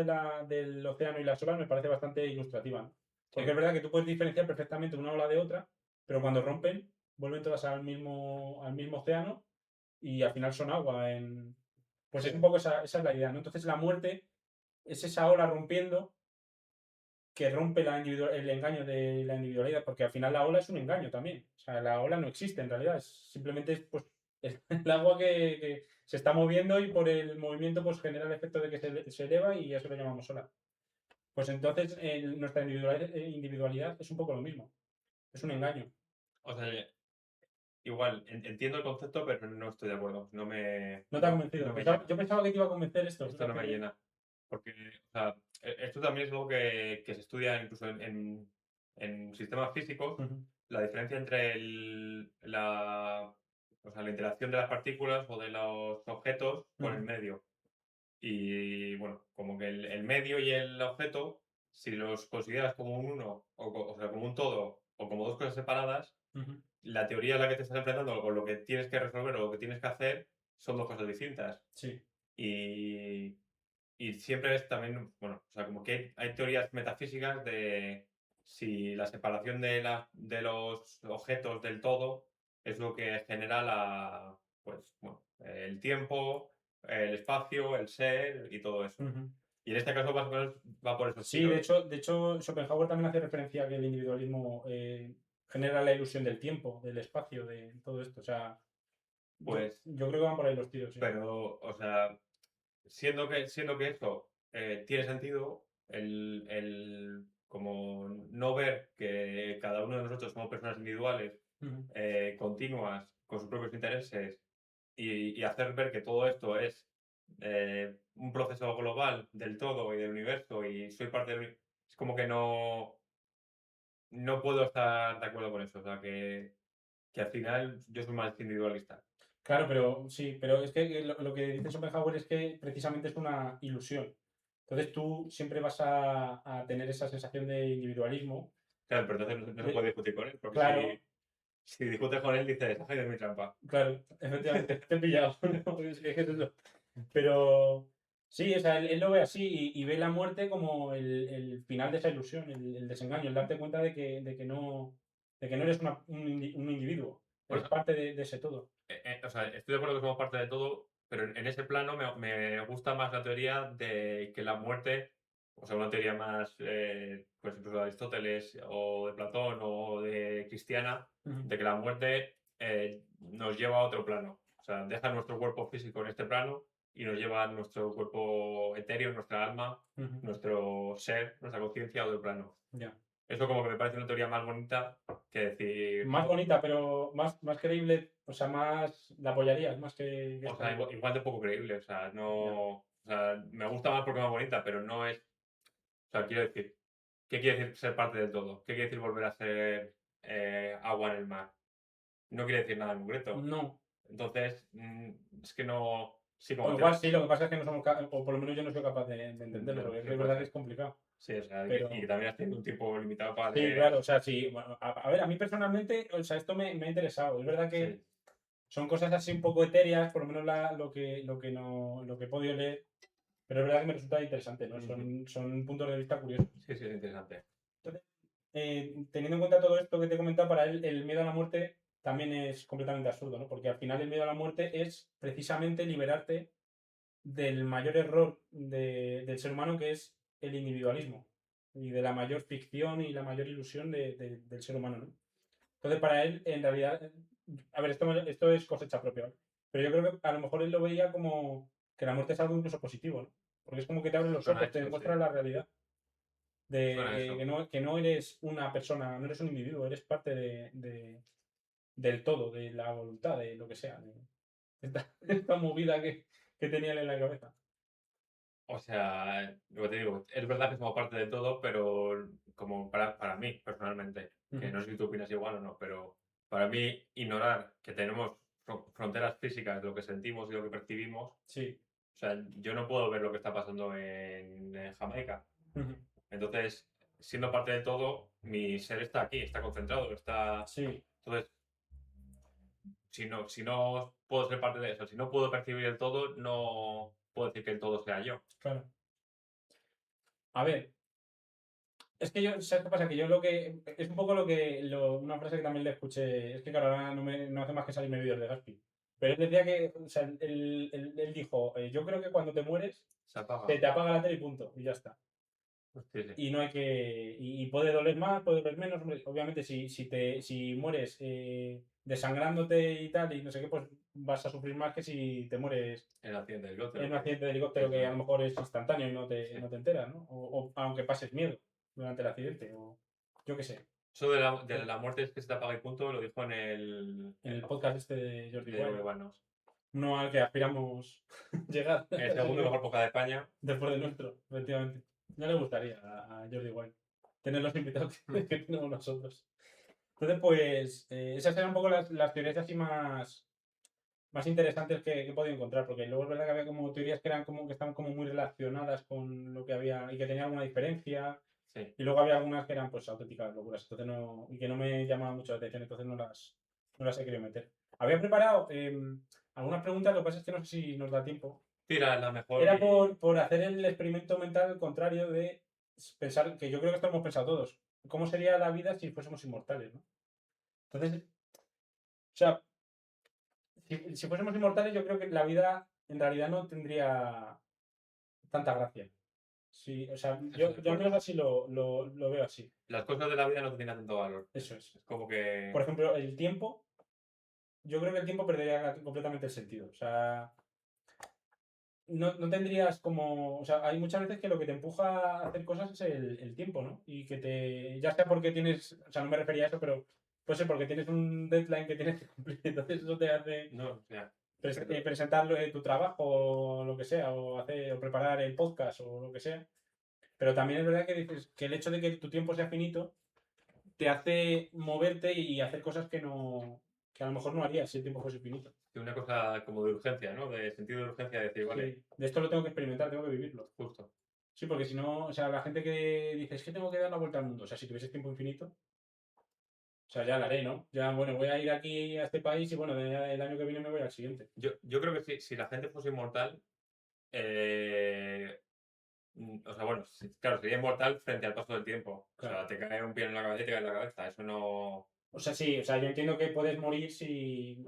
del océano y las olas me parece bastante ilustrativa, ¿no? Porque es Sí. verdad que tú puedes diferenciar perfectamente una ola de otra, pero cuando rompen, vuelven todas al mismo océano y al final son agua. Pues es un Sí. poco esa es la idea, ¿no? Entonces la muerte es esa ola rompiendo que rompe el engaño de la individualidad, porque al final la ola es un engaño también. O sea, la ola no existe en realidad, simplemente es pues, el agua que se está moviendo y por el movimiento pues genera el efecto de que se eleva y eso lo llamamos ola. Pues entonces nuestra individualidad es un poco lo mismo, es un engaño. O sea, igual, entiendo el concepto, pero no estoy de acuerdo. No me, ¿No te ha no, convencido? no me llena. Yo pensaba que te iba a convencer esto, Esto no me fíjate. llena. Porque, o sea, esto también es algo que se estudia incluso en sistemas físicos, Ujú, la diferencia entre o sea, la interacción de las partículas o de los objetos con el ujú, medio. Y bueno, como que el medio y el objeto, si los consideras como un uno, o sea, como un todo, o como dos cosas separadas, ujú. la teoría a la que te estás enfrentando o lo que tienes que resolver o lo que tienes que hacer son dos cosas distintas. Sí, Y, y siempre es también, bueno, o sea, como que hay teorías metafísicas de si la separación de los objetos del todo es lo que genera pues, bueno, el tiempo, el espacio, el ser y todo eso. ujú. Y en este caso más o menos va por esos Sí, tiros. de hecho, Schopenhauer también hace referencia a que el individualismo genera la ilusión del tiempo, del espacio, de todo esto. O sea, Pues, yo creo que van por ahí los tiros, sí. pero, o sea, siendo que eso tiene sentido, como no ver que cada uno de nosotros somos personas individuales, continuas, con sus propios intereses, y hacer ver que todo esto es un proceso global del todo y del universo, y soy parte es como que no puedo estar de acuerdo con eso. O sea, que al final yo soy más individualista. Claro, pero sí, pero es que lo que dice Schopenhauer es que precisamente es una ilusión. Entonces tú siempre vas a tener esa sensación de individualismo. Claro, pero entonces no se puede discutir con él, porque Claro, si discutes con él dices, ay, de mi trampa. claro, efectivamente, te he pillado. ¿No? Es que es eso. Pero sí, o sea, él lo ve así y ve la muerte como el final de esa ilusión, el desengaño, el darte cuenta de que no eres un individuo, Por eres eso, parte de ese todo. o sea, estoy de acuerdo que somos parte de todo, pero en ese plano me gusta más la teoría de que la muerte, o sea, una teoría más, pues incluso de Aristóteles o de Platón o de cristiana, de que la muerte nos lleva a otro plano. O sea, deja nuestro cuerpo físico en este plano y nos lleva a nuestro cuerpo etéreo, nuestra alma, nuestro ser, nuestra conciencia a otro plano. Ya. Eso como que me parece una teoría más bonita que decir... Más bonita, pero más creíble, o sea, más la apoyarías, más que O esta. sea, igual de poco creíble. O sea, Ya. no... O sea, me gusta más porque es más bonita, pero no es... O sea, quiero decir, ¿qué quiere decir ser parte del todo? ¿Qué quiere decir volver a ser agua en el mar? No quiere decir nada en concreto. No. Entonces, es que no... Sí, O como igual sí, lo que pasa es que no somos o por lo menos yo no soy capaz de entenderlo, Bueno, porque es sí, que es puede verdad que ser. es complicado. Sí, o sea, y Pero que también has tenido un tiempo limitado para sí, leer. claro, o sea, sí. Bueno, a ver, a mí personalmente, o sea, esto me ha interesado. Es verdad que Sí. son cosas así un poco etéreas, por lo menos lo que he podido leer, pero es verdad que me resulta interesante, ¿no? Son puntos de vista curiosos. Sí, sí, es interesante. Entonces, teniendo en cuenta todo esto que te he comentado, para él el miedo a la muerte también es completamente absurdo, ¿no? Porque al final el miedo a la muerte es precisamente liberarte del mayor error del ser humano, que es el individualismo, y de la mayor ficción y la mayor ilusión del ser humano, ¿no? Entonces, para él, en realidad, a ver, esto es cosecha propia, ¿vale? Pero yo creo que a lo mejor él lo veía como que la muerte es algo incluso positivo, ¿no? Porque es como que te abre los Suena ojos, te hecho, sí. demuestra la realidad Suena de eso. que no eres una persona, no eres un individuo, eres parte del todo, de la voluntad, de lo que sea, de esta movida que tenía él en la cabeza. O sea, lo que te digo, es verdad que somos parte de todo, pero como para mí, personalmente, que Ujú. no sé si tú opinas igual o no, pero para mí ignorar que tenemos fronteras físicas de lo que sentimos y lo que percibimos, Sí. o sea, yo no puedo ver lo que está pasando en Jamaica. Ujú. Entonces, siendo parte de todo, mi ser está aquí, está concentrado, está... Sí, Entonces, si no puedo ser parte de eso, si no puedo percibir el todo, no puedo decir que el todo sea yo. claro. A ver, es que yo, ¿sabes qué pasa? Que yo lo que. Es un poco una frase que también le escuché. Es que, claro, ahora no hace más que salirme vídeos de Gaspi. Pero él decía que. O sea, él dijo: Yo creo que cuando te mueres, Se apaga. se te apaga la tele y punto. Y ya está. Sí, sí. Y no hay que. Y puede doler más, puede doler menos. Hombre, obviamente, si mueres desangrándote y tal, y no sé qué, pues vas a sufrir más que si te mueres El accidente del en helicóptero. un accidente de Que helicóptero que a lo eso, mejor es instantáneo y sí. no te enteras, ¿no? O aunque pases miedo durante el accidente, o yo qué sé. Eso de la muerte es que se te apaga y punto, lo dijo en el En el podcast este de Jordi de Wild, Urbanos. no al que aspiramos llegar El segundo mejor podcast de España. después del nuestro, efectivamente. Ya le gustaría a Jordi Wild tener los invitados que tenemos nosotros. Entonces, pues, esas eran un poco las teorías así más interesantes que he podido encontrar, porque luego es verdad que había como teorías que eran como que estaban como muy relacionadas con lo que había y que tenían alguna diferencia, Sí. y luego había algunas que eran pues auténticas locuras, entonces no, y que no me llamaban mucho la atención, entonces no las he querido meter. Había preparado algunas preguntas, lo que pasa es que no sé si nos da tiempo. Tira la mejor Era y... por hacer el experimento mental contrario de pensar, que yo creo que esto lo hemos pensado todos, ¿cómo sería la vida si fuésemos inmortales, ¿no? Entonces, o sea, si fuésemos inmortales, yo creo que la vida en realidad no tendría tanta gracia. Sí, o sea, Estoy de yo al menos acuerdo. así lo veo así. Las cosas de la vida no tienen tanto valor. Eso es. Es como Por que... ejemplo, el tiempo, yo creo que el tiempo perdería completamente el sentido. O sea, no tendrías como. O sea, hay muchas veces que lo que te empuja a hacer cosas es el tiempo, ¿no? Y que te. Ya sea porque tienes. O sea, no me refería a eso, pero puede ser porque tienes un deadline que tienes que cumplir. Entonces eso te hace No, o sea, presentar tu trabajo o lo que sea, o preparar el podcast o lo que sea. Pero también es verdad que dices que el hecho de que tu tiempo sea finito te hace moverte y hacer cosas que no. Que a lo mejor no harías si el tiempo fuese finito. tiene una cosa como de urgencia, ¿no? De sentido de urgencia, de decir, vale, Sí, de esto lo tengo que experimentar, tengo que vivirlo. justo. Sí, porque si no, o sea, la gente que dice, es que tengo que dar la vuelta al mundo, o sea, si tuvieses tiempo infinito, o sea, ya la haré, ¿no? Ya, bueno, voy a ir aquí a este país y bueno, el año que viene me voy al siguiente. Yo creo que si la gente fuese inmortal, o sea, bueno, claro, sería inmortal frente al paso del tiempo. O Claro. sea, te cae un pie en la cabeza y te cae en la cabeza. Eso no. O sea, sí, o sea, yo entiendo que puedes morir si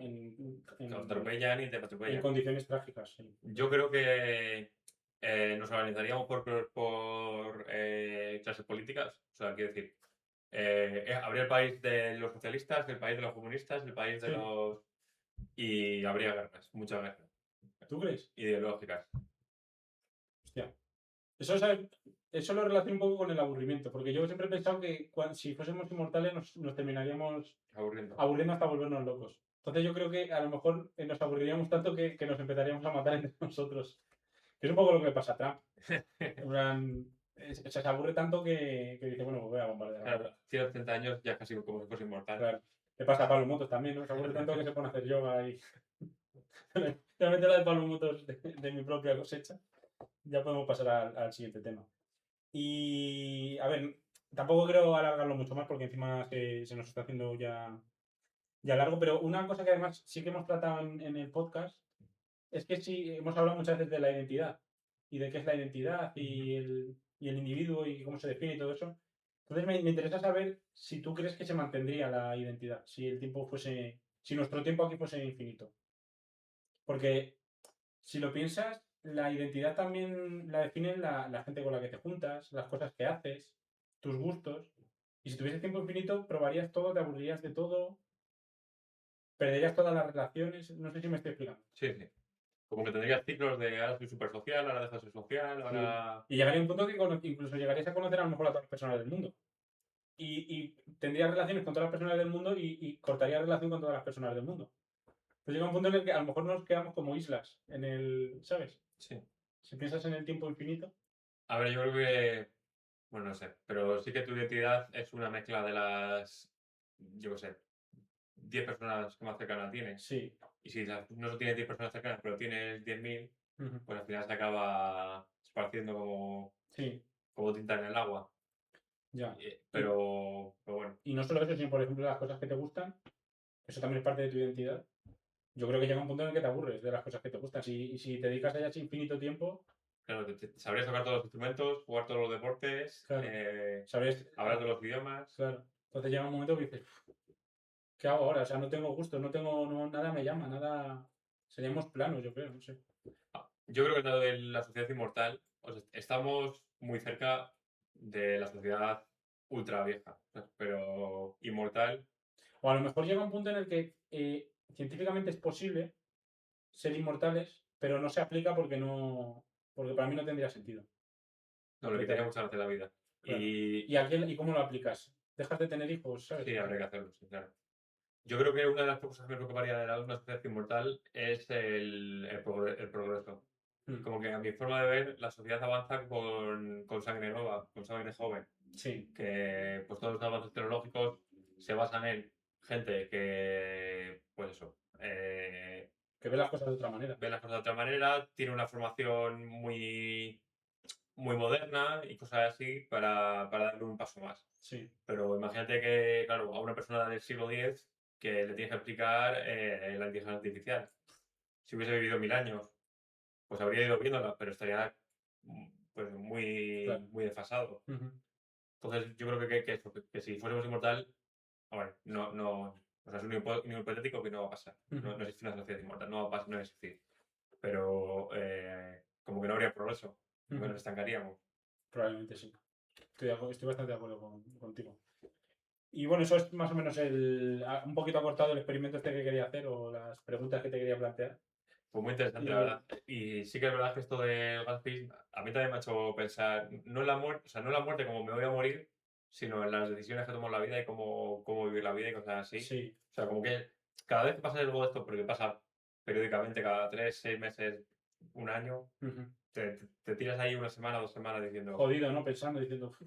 Te atropellan y te en atropellan. condiciones trágicas, sí. Yo creo que nos organizaríamos por clases políticas. O sea, quiero decir, habría el país de los socialistas, el país de los comunistas, el país de Sí. los. Y habría guerras, muchas guerras ¿Tú crees? ideológicas. Hostia. Eso, ¿sabes? Eso lo relaciono un poco con el aburrimiento, porque yo siempre he pensado que si fuésemos inmortales nos terminaríamos Aburriendo. aburriendo hasta volvernos locos. Entonces yo creo que a lo mejor nos aburriríamos tanto que nos empezaríamos a matar entre nosotros. Que es un poco lo que pasa a Trump. En plan, o sea, se aburre tanto que dice, bueno, pues voy a bombardear. Claro, 180 años ya casi como si fuese inmortal. Claro. Le pasa a Pablo Motos también, ¿no? Se aburre tanto que se pone a hacer yoga y... Realmente la de Pablo Motos de mi propia cosecha. Ya podemos pasar al siguiente tema. Y, a ver, tampoco quiero alargarlo mucho más porque encima se nos está haciendo ya largo, pero una cosa que además sí que hemos tratado en el podcast es que sí, hemos hablado muchas veces de la identidad y de qué es la identidad y el individuo y cómo se define y todo eso. Entonces me interesa saber si tú crees que se mantendría la identidad, si el tiempo fuese, si nuestro tiempo aquí fuese infinito. Porque si lo piensas, la identidad también la definen la gente con la que te juntas, las cosas que haces, tus gustos. Y si tuvieses tiempo infinito, probarías todo, te aburrirías de todo, perderías todas las relaciones. No sé si me estoy explicando. Sí, sí. Como que tendrías ciclos de ahora soy súper social, ahora dejo de ser social, Sí. ahora. Y llegaría un punto que incluso llegarías a conocer a lo mejor a todas las personas del mundo. Y tendrías relaciones con todas las personas del mundo y cortarías relación con todas las personas del mundo. Pues llega un punto en el que a lo mejor nos quedamos como islas en el, ¿sabes? Sí. Si piensas en el tiempo infinito. A ver, yo creo que. Bueno, no sé. Pero sí que tu identidad es una mezcla de las. Yo qué sé. 10 personas que más cercanas tienes. Sí. Y si no tienes 10 personas cercanas, pero tienes 10.000, Ujú. pues al final se acaba esparciendo Sí, como tinta en el agua. ya. Pero bueno. Y no solo eso, sino por ejemplo las cosas que te gustan, eso también es parte de tu identidad. Yo creo que llega un punto en el que te aburres de las cosas que te gustan. Y si te dedicas a ellas infinito tiempo, Claro, sabrías tocar todos los instrumentos, jugar todos los deportes, claro, ¿sabes? hablar todos los idiomas. Claro. Entonces llega un momento que dices, ¿qué hago ahora? O sea, no tengo gusto, nada me llama, nada. Seríamos planos, yo creo, no sé. Yo creo que lo de la sociedad inmortal, o sea, estamos muy cerca de la sociedad ultra vieja, ¿sabes? Pero inmortal, O a lo mejor llega un punto en el que científicamente es posible ser inmortales, pero no se aplica porque para mí no tendría sentido. no, le quitaría mucha gracia a la vida. Claro. Y ¿Y cómo lo aplicas? ¿Dejas de tener hijos, sabes? sí, habría que hacerlo, sí, claro. Yo creo que una de las cosas que me preocuparía de una sociedad inmortal es el progreso. Mm, Como que a mi forma de ver, la sociedad avanza con sangre nueva, con sangre joven. sí, Que pues todos los avances tecnológicos se basan en gente que, pues eso, que ve las cosas de otra manera. ve las cosas de otra manera, tiene una formación muy, muy moderna y cosas así para darle un paso más. Sí, Pero imagínate que, claro, a una persona del siglo X que le tienes que explicar la inteligencia artificial. Si hubiese vivido 1000 años, pues habría ido viéndola, pero estaría pues muy, claro. muy desfasado. Ujú, Entonces yo creo que si fuésemos inmortal, bueno, o sea, es un hipotético que no va a pasar. ujú, No existe una sociedad inmortal, no va a pasar, no va a existir. Pero como que no habría progreso, como que ujú. nos estancaríamos. Probablemente sí. Estoy bastante de acuerdo contigo. Y bueno, eso es más o menos un poquito acortado el experimento este que quería hacer o las preguntas que te quería plantear. Pues muy interesante, la Y verdad. Y sí que es verdad que esto de Gatsby a mí también me ha hecho pensar, no en la muerte, o sea, no en la muerte como me voy a morir, sino en las decisiones que tomo en la vida y cómo vivir la vida y cosas así. sí, O sea, como que cada vez que pasa algo de esto, porque pasa periódicamente, cada 3, 6 meses, un año, ujú. te tiras ahí una semana, 2 semanas diciendo, Jodido, ¿no? Pensando, diciendo, "Uf,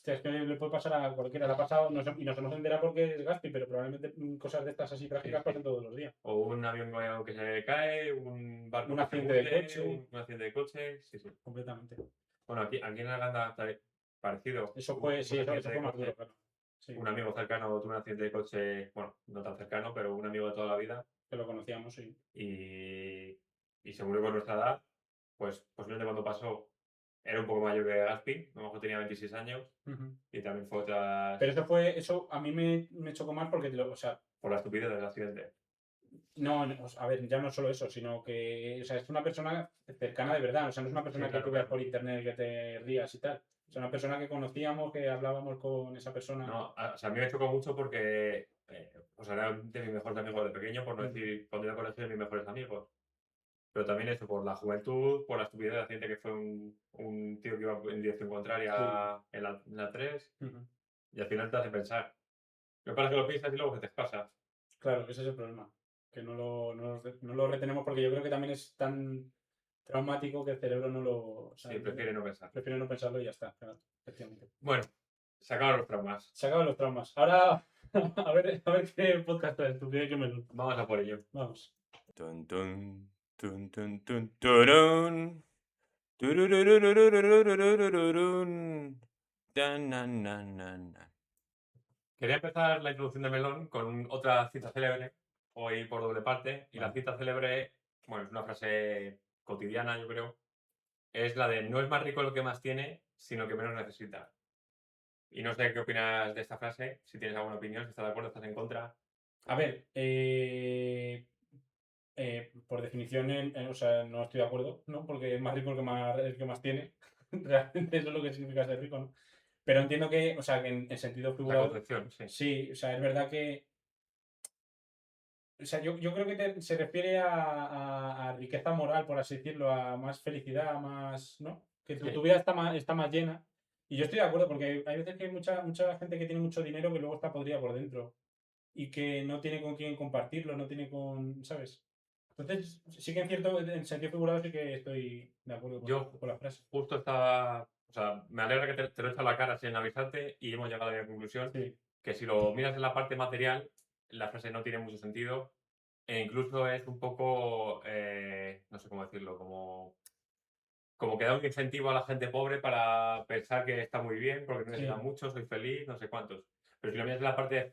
hostia, es que le puede pasar a cualquiera, le ha pasado, y nos hemos enterado porque es Gaspi, pero probablemente cosas de estas así sí, trágicas pasen todos los días. o un avión que se cae, un barco Un que se accidente de hunde, coche, un accidente de coche, sí, sí. completamente. Bueno, aquí en Arganda parecido, Eso hubo fue, un sí, accidente eso de fue más duro, coche. claro. Sí, Un amigo cercano tuvo un accidente de coche, bueno, no tan cercano, pero un amigo de toda la vida, que lo conocíamos, sí. y, y se murió con nuestra edad, pues posiblemente cuando pasó era un poco mayor que Gaspi, a lo mejor tenía 26 años, Ujú. y también fue tras, Pero eso a mí me chocó más porque, o sea, por la estupidez del accidente. no, o sea, a ver, ya no solo eso, sino que, o sea, es una persona cercana de verdad, o sea, no es una Sí, persona que claro, tú veas por claro. internet que te rías y tal. O sea, una persona que conocíamos, que hablábamos con esa persona. No, o sea, a mí me chocó mucho porque o sea, era de mis mejores amigos de pequeño, por no Ujú. decir cuando iba al colegio de mis mejores amigos. Pero también eso, por la juventud, por la estupidez del accidente que fue un tío que iba en dirección Sí. contraria en la 3, Ujú. y al final te hace pensar. Lo que pasa es que lo piensas y luego se te pasa. Claro, ese es el problema. Que no lo retenemos porque yo creo que también es tan traumático que el cerebro no lo. O sea, Sí, prefiere no pensar. prefiere no pensarlo y ya está. Claro, efectivamente. Bueno, se acaban los traumas. Se acaban los traumas. Ahora, a ver qué podcast traes tú, que me lo. Vamos a por ello. Vamos. Tun, tun, tun, tun, tun, turun. Turururururururururururun. Tan, nan, nan, nan, nan. Quería empezar la introducción de Melón con otra cita célebre, hoy por doble parte. Y la Vale. cita célebre, bueno, es una frase cotidiana, yo creo. Es la de no es más rico el que más tiene, sino que menos necesita. Y no sé qué opinas de esta frase, si tienes alguna opinión, si estás de acuerdo, estás en contra. A ver, por definición, o sea, no estoy de acuerdo, ¿no? Porque es más rico el que más tiene. Realmente eso es lo que significa ser rico, ¿no? Pero entiendo que, o sea, que en sentido La figurado, concepción, sí. sí, o sea, es verdad que, o sea, yo creo que se refiere a riqueza moral, por así decirlo, a más felicidad, a más, ¿no? Que tu, Sí, tu vida está más llena. Y yo estoy de acuerdo, porque hay veces que hay mucha gente que tiene mucho dinero que luego está podrida por dentro y que no tiene con quién compartirlo, no tiene con, ¿sabes? Entonces, sí que en cierto, en sentido figurado sí que estoy de acuerdo con, yo con la frase. justo estaba, o sea, me alegra que te lo he echado a la cara sin avisarte y hemos llegado a la conclusión Sí, que si lo miras en la parte material, la frase no tiene mucho sentido e incluso es un poco, no sé cómo decirlo, como que da un incentivo a la gente pobre para pensar que está muy bien, porque no necesita sí, mucho, soy feliz, no sé cuántos. Pero si lo miras en la parte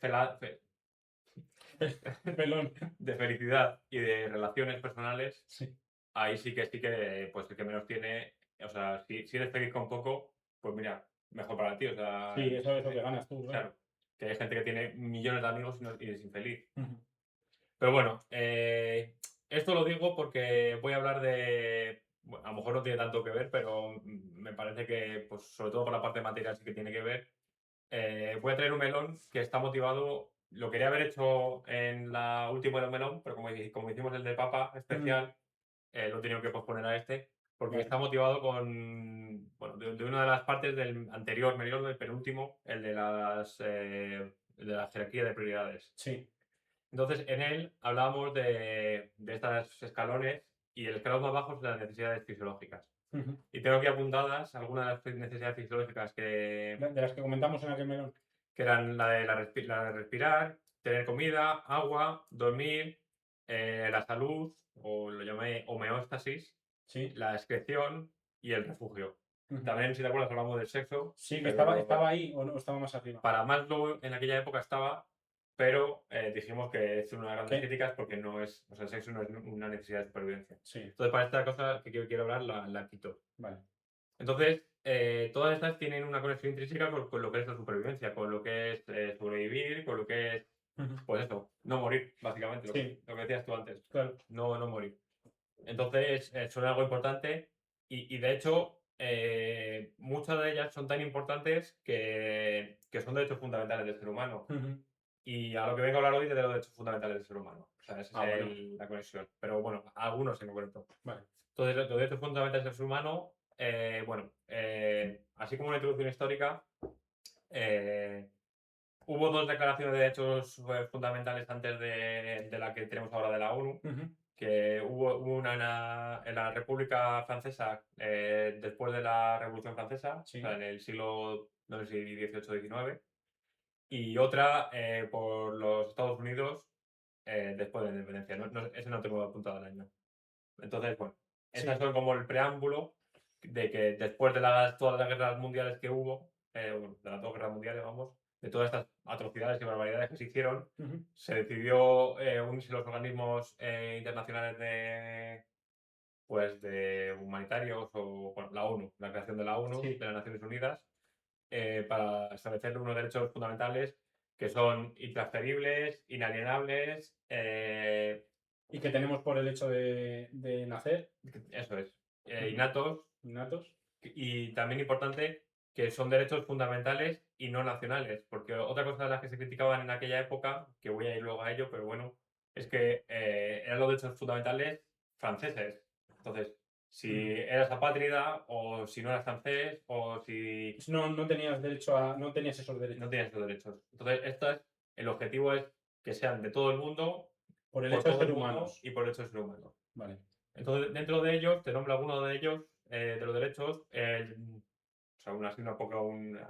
pelón. de felicidad y de relaciones personales, Sí, ahí sí que, pues el que menos tiene, o sea, si eres feliz con poco, pues mira, mejor para ti, o sea, sí, eso es lo que ganas tú, claro. claro, que hay gente que tiene millones de amigos y es infeliz. Ujú. Pero bueno, esto lo digo porque voy a hablar bueno, a lo mejor no tiene tanto que ver, pero me parece que, pues sobre todo por la parte material sí que tiene que ver. Voy a traer un melón que está motivado, lo quería haber hecho en la última del melón, pero como hicimos el de papa Mm, especial, lo he tenido que posponer a este, porque vale, está motivado bueno, de una de las partes del anterior melón, del penúltimo, el de la jerarquía de prioridades. sí. Entonces, en él hablábamos de estos escalones y el escalón más bajo es las necesidades fisiológicas. Ujú. Y tengo aquí apuntadas algunas de las necesidades fisiológicas que, De las que comentamos en aquel melón. que eran la de respirar, tener comida, agua, dormir, la salud, o lo llamé homeostasis, Sí. la excreción y el refugio. Ujú. También, si te acuerdas, hablamos del sexo, Sí, que estaba pero ahí o no, estaba más arriba. para Maslow en aquella época estaba, pero dijimos que es una de las grandes ¿Qué? críticas porque no es, o sea, el sexo no es una necesidad de supervivencia. Sí, Entonces, para esta cosa que quiero hablar, la quito. vale. Entonces, todas estas tienen una conexión intrínseca con lo que es la supervivencia, con lo que es sobrevivir, con lo que es, Ujú. pues eso, no morir, básicamente, lo que, Sí, lo que decías tú antes, claro. no morir. Entonces, son algo importante y de hecho, muchas de ellas son tan importantes que son derechos fundamentales del ser humano. Y a lo que vengo a hablar hoy es de los derechos fundamentales del ser humano. O sea, esa es Bueno. la conexión. Pero bueno, algunos en concreto. Vale. Entonces, los derechos fundamentales del ser humano, así como una introducción histórica, hubo dos declaraciones de derechos fundamentales antes de la que tenemos ahora de la ONU. Que hubo una en la República Francesa después de la Revolución Francesa, Sí. o sea, en el siglo, no sé si 18 o 19, y otra por los Estados Unidos después de la independencia. Ese no tengo apuntado el año. Entonces, bueno, esas son como el preámbulo de que después de todas las guerras mundiales que hubo, de las dos guerras mundiales, vamos, de todas estas atrocidades y barbaridades que se hicieron, se decidió unirse los organismos internacionales de humanitarios o bueno, la ONU, la creación de la ONU, Sí. de las Naciones Unidas, para establecer unos derechos fundamentales que son intransferibles, inalienables, Y que tenemos por el hecho de nacer, eso es, innatos, innatos. y también importante que son derechos fundamentales y no nacionales, porque otra cosa de las que se criticaban en aquella época, que voy a ir luego a ello, pero bueno, es que eran los derechos fundamentales franceses. Entonces, si eras apátrida o si no eras francés o si No tenías no tenías esos derechos. no tenías esos derechos. Entonces, el objetivo es que sean de todo el mundo, Por el por hecho de todo ser el mundo humanos. y por el hecho de ser humano. Vale. Entonces, dentro de ellos, te nombro algunos de ellos, de los derechos, o sea, aún así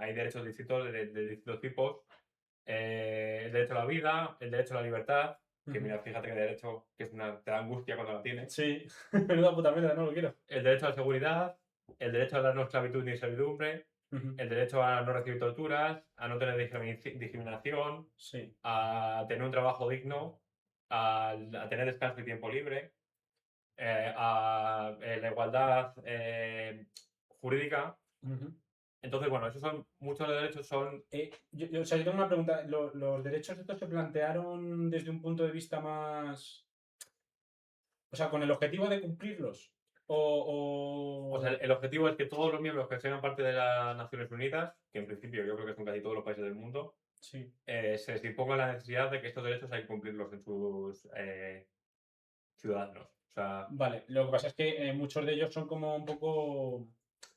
hay derechos distintos de distintos tipos. El derecho a la vida, el derecho a la libertad, que mira, fíjate que derecho que te da angustia cuando la tienes. Sí, menuda puta mierda, no lo quiero. El derecho a la seguridad, el derecho a la no esclavitud ni servidumbre, el derecho a no recibir torturas, a no tener discriminación, Sí. a tener un trabajo digno, a tener descanso y tiempo libre, a la igualdad jurídica. Entonces, bueno, esos son muchos de los derechos son O sea, yo tengo una pregunta. ¿Los derechos estos se plantearon desde un punto de vista más... O sea, con el objetivo de cumplirlos? O sea, el objetivo es que todos los miembros que sean parte de las Naciones Unidas, que en principio yo creo que son casi todos los países del mundo, Sí. se les imponga la necesidad de que estos derechos hay que cumplirlos en sus ciudadanos. O sea, Vale, lo que pasa es que muchos de ellos son como un poco...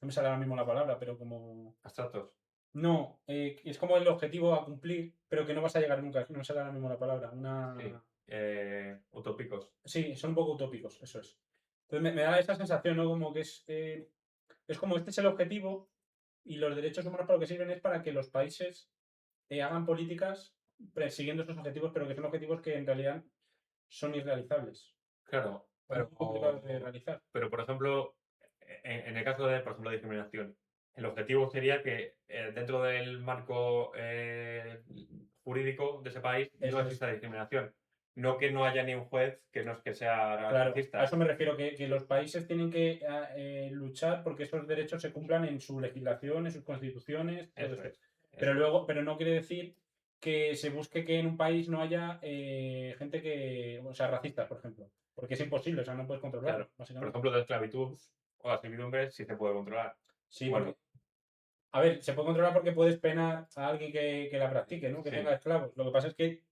No me sale ahora mismo la palabra, pero como... abstractos. No, es como el objetivo a cumplir, pero que no vas a llegar nunca. No me sale ahora mismo la palabra. Sí. Utópicos. Sí, son un poco utópicos, eso es. Entonces me da esa sensación, ¿no? Como que es como este es el objetivo y los derechos humanos para lo que sirven es para que los países hagan políticas persiguiendo esos objetivos, pero que son objetivos que en realidad son irrealizables. Claro, Son muy complicados de realizar. pero por ejemplo, en el caso de, por ejemplo, discriminación, el objetivo sería que dentro del marco jurídico de ese país no exista discriminación. No que no haya ni un juez que no es que sea Claro, racista. a eso me refiero, que los países tienen que luchar porque esos derechos se cumplan en su legislación, en sus constituciones, todo Eso esto. es. Pero no quiere decir que se busque que en un país no haya gente que, o sea, racistas, por ejemplo. Porque es imposible, o sea, no puedes controlarlo, Claro. Por básicamente. ejemplo, la esclavitud o la servidumbre sí se puede controlar. Sí, Bueno. porque... A ver, se puede controlar porque puedes penar a alguien que la practique, ¿no? Que Sí. tenga esclavos. Lo que pasa es que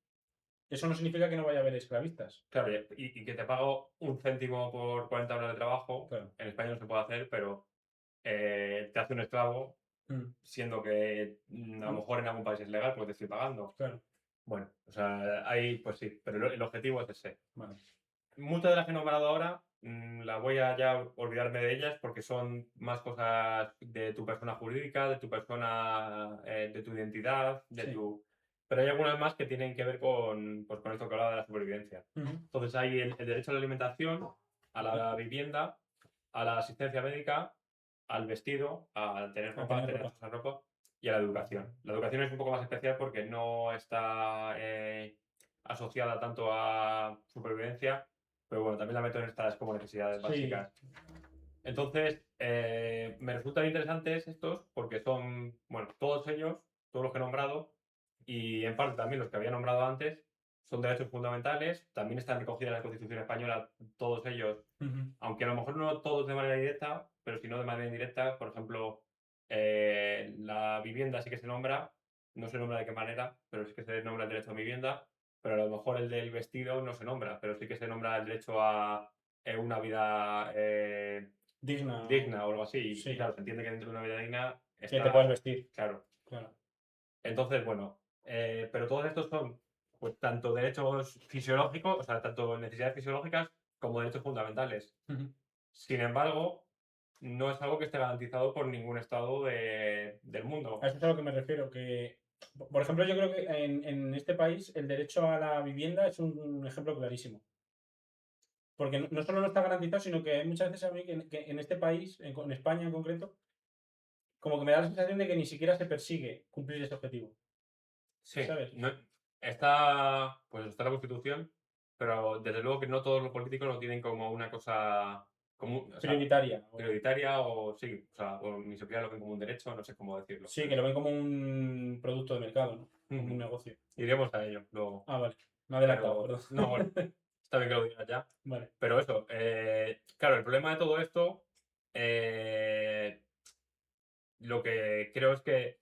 eso no significa que no vaya a haber esclavistas. Claro, y que te pago un céntimo por 40 horas de trabajo. Claro. En España no se puede hacer, pero te hace un esclavo, siendo que a lo mejor en algún país es legal porque te estoy pagando. Claro. Bueno, o sea, ahí pues sí, pero el objetivo es ese. Vale. Muchas de las que he nombrado ahora, las voy a ya olvidarme de ellas porque son más cosas de tu persona jurídica, de tu persona, de tu identidad, Pero hay algunas más que tienen que ver con esto que hablaba de la supervivencia. Entonces hay el derecho a la alimentación, a la vivienda, a la asistencia médica, al vestido, a tener ropa, a tener acceso a ropa y a la educación. La educación es un poco más especial porque no está asociada tanto a supervivencia, pero bueno, también la meto en estas como necesidades básicas. Entonces, me resultan interesantes estos porque son, bueno, todos ellos, todos los que he nombrado, y en parte también los que había nombrado antes, son derechos fundamentales, también están recogidos en la Constitución española, todos ellos, aunque a lo mejor no todos de manera directa, pero si no de manera indirecta. Por ejemplo, la vivienda sí que se nombra, no se nombra de qué manera, pero sí que se nombra el derecho a vivienda, pero a lo mejor el del vestido no se nombra, pero sí que se nombra el derecho a una vida Digna. digna o algo así. Y Sí. claro, se entiende que dentro de una vida digna Que te está... puedas vestir. Claro. Claro. Entonces, bueno, pero todos estos son pues tanto derechos fisiológicos, o sea, tanto necesidades fisiológicas como derechos fundamentales. Sin embargo, no es algo que esté garantizado por ningún estado del mundo. A eso es a lo que me refiero. Que, por ejemplo, yo creo que en este país el derecho a la vivienda es un ejemplo clarísimo. Porque no solo no está garantizado, sino que hay muchas veces a mí que en este país, en España en concreto, como que me da la sensación de que ni siquiera se persigue cumplir ese objetivo. Sí, ¿Sabes? pues está la Constitución, pero desde luego que no todos los políticos lo tienen como una cosa o sea, Prioritaria. prioritaria o sí, o sea, o ni siquiera lo ven como un derecho, no sé cómo decirlo. Sí, que lo ven como un producto de mercado, ¿no? Como un negocio. Iremos a ello luego. Ah, vale. Me he adelantado, Pero, perdón. no, bueno, está bien que lo digas ya. Vale. Pero eso, claro, el problema de todo esto, lo que creo es que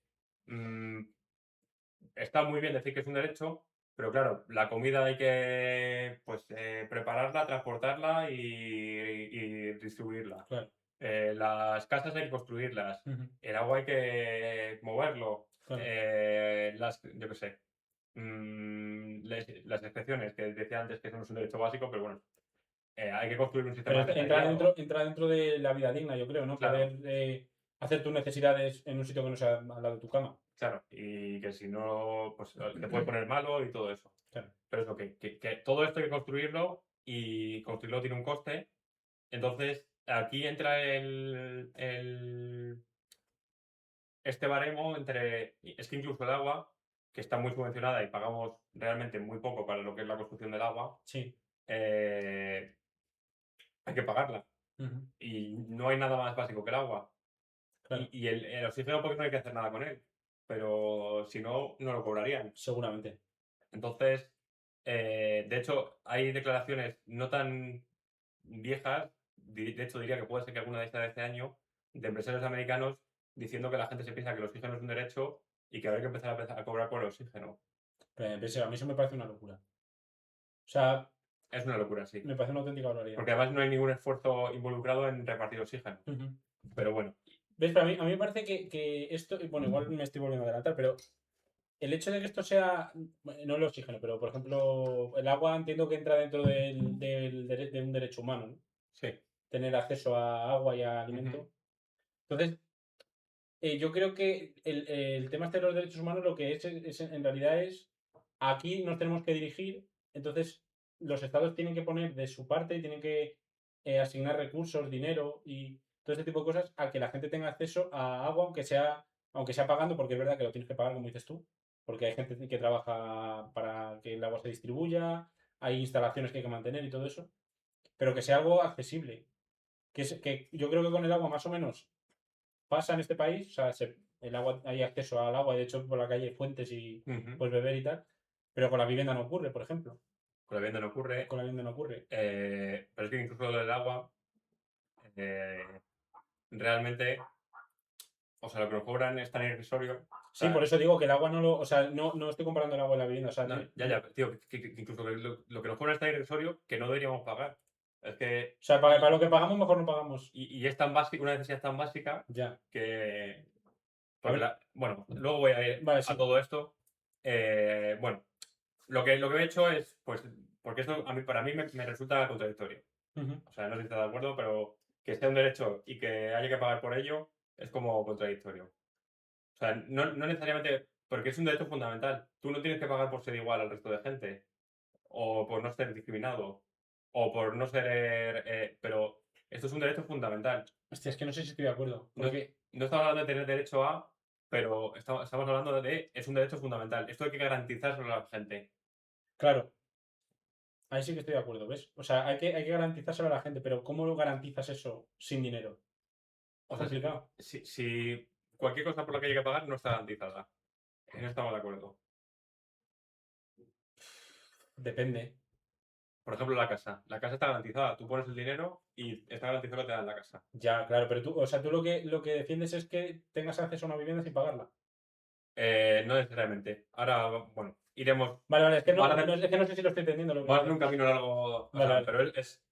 está muy bien decir que es un derecho, pero claro, la comida hay que pues, prepararla, transportarla y distribuirla. Claro. Las casas hay que construirlas, el agua hay que moverlo, Claro. yo qué sé, las excepciones que decía antes que eso no es un derecho básico, pero bueno, hay que construir un sistema Pero entra alcantarillado. dentro de la vida digna, yo creo, ¿no? Claro. Poder hacer tus necesidades en un sitio que no sea al lado de tu cama. Claro, y que si no, pues te puede poner malo y todo eso. Claro. Pero eso, que todo esto hay que construirlo y construirlo tiene un coste. Entonces, aquí entra este baremo entre... Es que incluso el agua, que está muy subvencionada y pagamos realmente muy poco para lo que es la construcción del agua, Sí. hay que pagarla. Y no hay nada más básico que el agua. Claro. Y el oxígeno porque no hay que hacer nada con él. Pero si no, no lo cobrarían. Seguramente. Entonces, de hecho, hay declaraciones no tan viejas, de hecho diría que puede ser que alguna de estas de este año, de empresarios americanos diciendo que la gente se piensa que el oxígeno es un derecho y que habría que empezar a cobrar por el oxígeno. Pero a mí eso me parece una locura. O sea, Es una locura, sí. me parece una auténtica barbaridad. Porque además no hay ningún esfuerzo involucrado en repartir oxígeno. Pero bueno. ¿Ves? Pero a mí me parece que esto, bueno, igual me estoy volviendo a adelantar, pero el hecho de que esto sea, no el oxígeno, pero por ejemplo, el agua entiendo que entra dentro de un derecho humano, ¿no? Sí. Tener acceso a agua y a alimento. Entonces, yo creo que el tema este de los derechos humanos lo que es en realidad es, aquí nos tenemos que dirigir, entonces los estados tienen que poner de su parte, tienen que asignar recursos, dinero y todo este tipo de cosas a que la gente tenga acceso a agua, aunque sea pagando, porque es verdad que lo tienes que pagar, como dices tú, porque hay gente que trabaja para que el agua se distribuya, hay instalaciones que hay que mantener y todo eso, pero que sea algo accesible. Que yo creo que con el agua más o menos pasa en este país, o sea, el agua, hay acceso al agua, de hecho por la calle hay fuentes y puedes beber y tal, pero con la vivienda no ocurre, por ejemplo. Con la vivienda no ocurre. Con la vivienda no ocurre. Pero es que incluso lo del agua, realmente, o sea, lo que nos cobran es tan irrisorio. Sí, por eso digo que el agua no lo. O sea, no estoy comparando el agua y la vivienda. O sea, ya, tío, que incluso lo que nos cobran es tan irrisorio que no deberíamos pagar. Es que. O sea, para lo que pagamos, mejor no pagamos. Y es tan básica, una necesidad tan básica Ya. que. A bueno, luego voy a ir Vale, a sí. todo esto. Bueno, lo que he hecho es, pues, porque esto para mí me resulta contradictorio. O sea, no sé si estás de acuerdo, pero que sea un derecho y que haya que pagar por ello es como contradictorio. O sea, no necesariamente, porque es un derecho fundamental. Tú no tienes que pagar por ser igual al resto de gente, o por no ser discriminado, o por no ser... pero esto es un derecho fundamental. Hostia, es que no sé si estoy de acuerdo. Porque... No estamos hablando de tener derecho a, pero estamos hablando de es un derecho fundamental. Esto hay que garantizárselo a la gente. Claro. Ahí sí que estoy de acuerdo, ¿ves? O sea, hay que garantizárselo a la gente, pero ¿cómo lo garantizas eso sin dinero? O sea, Complicado. si cualquier cosa por la que haya que pagar no está garantizada. No estamos de acuerdo. Depende. Por ejemplo, la casa. La casa está garantizada. Tú pones el dinero y está garantizado que te dan la casa. Ya, claro, pero tú, o sea, tú lo que defiendes es que tengas acceso a una vivienda sin pagarla. No necesariamente. Ahora, bueno, iremos. Vale, es que no, Vamos a hacer, es que no sé si lo estoy entendiendo. vamos a hacer un camino largo. O Vale, sea, vale. pero es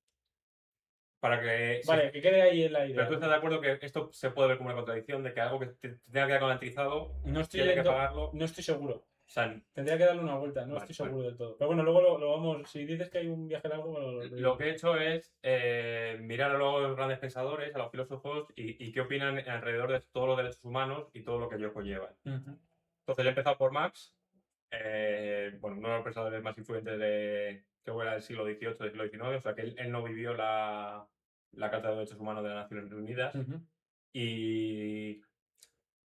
para que. Vale, que quede ahí en la Pero idea. tú estás de acuerdo que esto se puede ver como una contradicción de que algo que te tenga que quedar garantizado, tiene que pagarlo. No estoy seguro. O sea, Tendría que darle una vuelta, no Vale, estoy seguro del todo. Pero bueno, luego lo vamos. Si dices que hay un viaje largo, lo que he hecho es mirar a los grandes pensadores, a los filósofos y qué opinan alrededor de todos los derechos humanos y todo lo que ellos conllevan. Ujú. Entonces he empezado por Marx, bueno, uno de los pensadores más influyentes que era del siglo XVIII, del siglo XIX, o sea que él no vivió la Carta de los Derechos Humanos de las Naciones Unidas Ujú. y,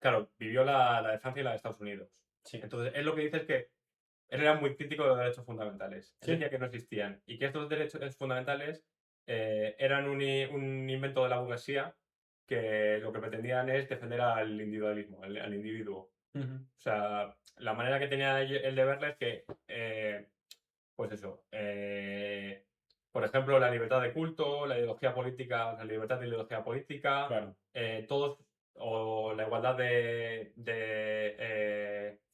claro, vivió la de Francia y la de Estados Unidos. Sí. Entonces, él lo que dice es que él era muy crítico de los derechos fundamentales. Él Sí. decía que no existían y que estos derechos fundamentales eran un invento de la burguesía que lo que pretendían es defender al individualismo, al individuo. Ujú. O sea, la manera que tenía él de verla es que, pues eso, por ejemplo, la libertad de culto, la ideología política, la libertad de ideología política, Claro. todos, o la igualdad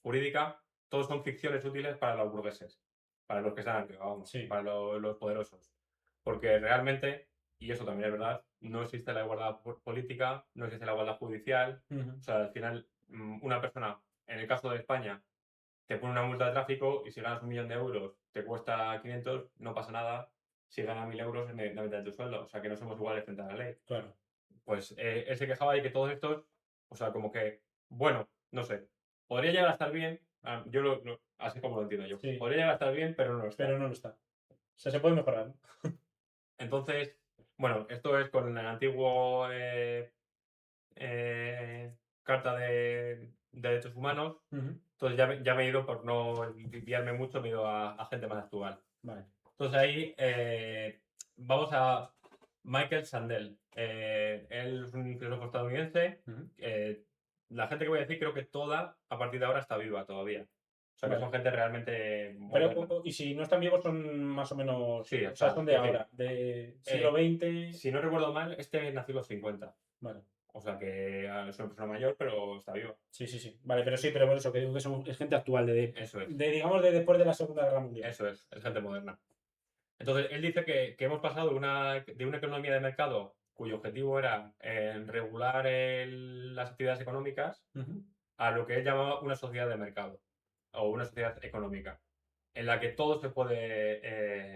jurídica, todos son ficciones útiles para los burgueses, para los que están arriba, vamos, Sí. para los poderosos. Porque realmente, y eso también es verdad, no existe la igualdad política, no existe la igualdad judicial. Ujú. O sea, al final, una persona, en el caso de España, te pone una multa de tráfico y si ganas 1.000.000 de euros te cuesta 500, no pasa nada. Si ganas 1.000 euros es la mitad de tu sueldo. O sea, que no somos iguales frente a la ley. Claro. Pues él se quejaba de que todos estos, o sea, como que, bueno, no sé, podría llegar a estar bien, así como lo entiendo yo, Sí. podría llegar a estar bien, pero no lo está. Pero no lo está. O sea, se puede mejorar, ¿no? Entonces, bueno, esto es con el antiguo Carta de Derechos Humanos. Ujú. Entonces ya me he ido, por no guiarme mucho, me he ido a gente más actual. Vale. Entonces ahí vamos a Michael Sandel. Él es un filósofo estadounidense. Ujú. La gente que voy a decir creo que toda, a partir de ahora, está viva todavía. O sea, que Vale. son gente realmente Pero, moderna. y si no están vivos, son más o menos. Sí, O sea, son de es decir, ahora, de siglo XX. Si no recuerdo mal, este nació en los 50. Vale. O sea que es una persona mayor, pero está viva. Sí. Vale, pero sí, pero por eso que digo que es gente actual, Eso es. digamos, de después de la Segunda Guerra Mundial. Eso es gente moderna. Entonces, él dice que hemos pasado de una economía de mercado cuyo objetivo era regular las actividades económicas Ujú. a lo que él llamaba una sociedad de mercado o una sociedad económica, en la que todo se puede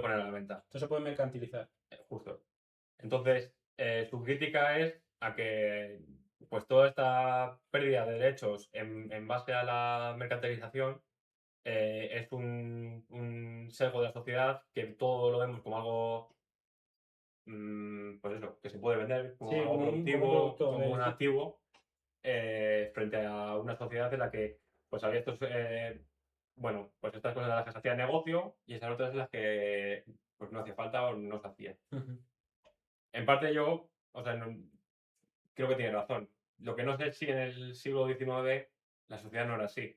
poner a la venta. Esto se puede mercantilizar. Justo. Entonces, su crítica es a que pues toda esta pérdida de derechos en base a la mercantilización es un sesgo de la sociedad que todo lo vemos como algo, pues eso, que se puede vender como Sí, algo como un productivo, producto como un de- activo, frente a una sociedad en la que pues había estos, bueno, pues estas cosas en las que se hacía negocio y esas otras en las que pues no hacía falta o no se hacía. Ujú. En parte yo, o sea, creo que tiene razón. Lo que no sé es si en el siglo XIX la sociedad no era así.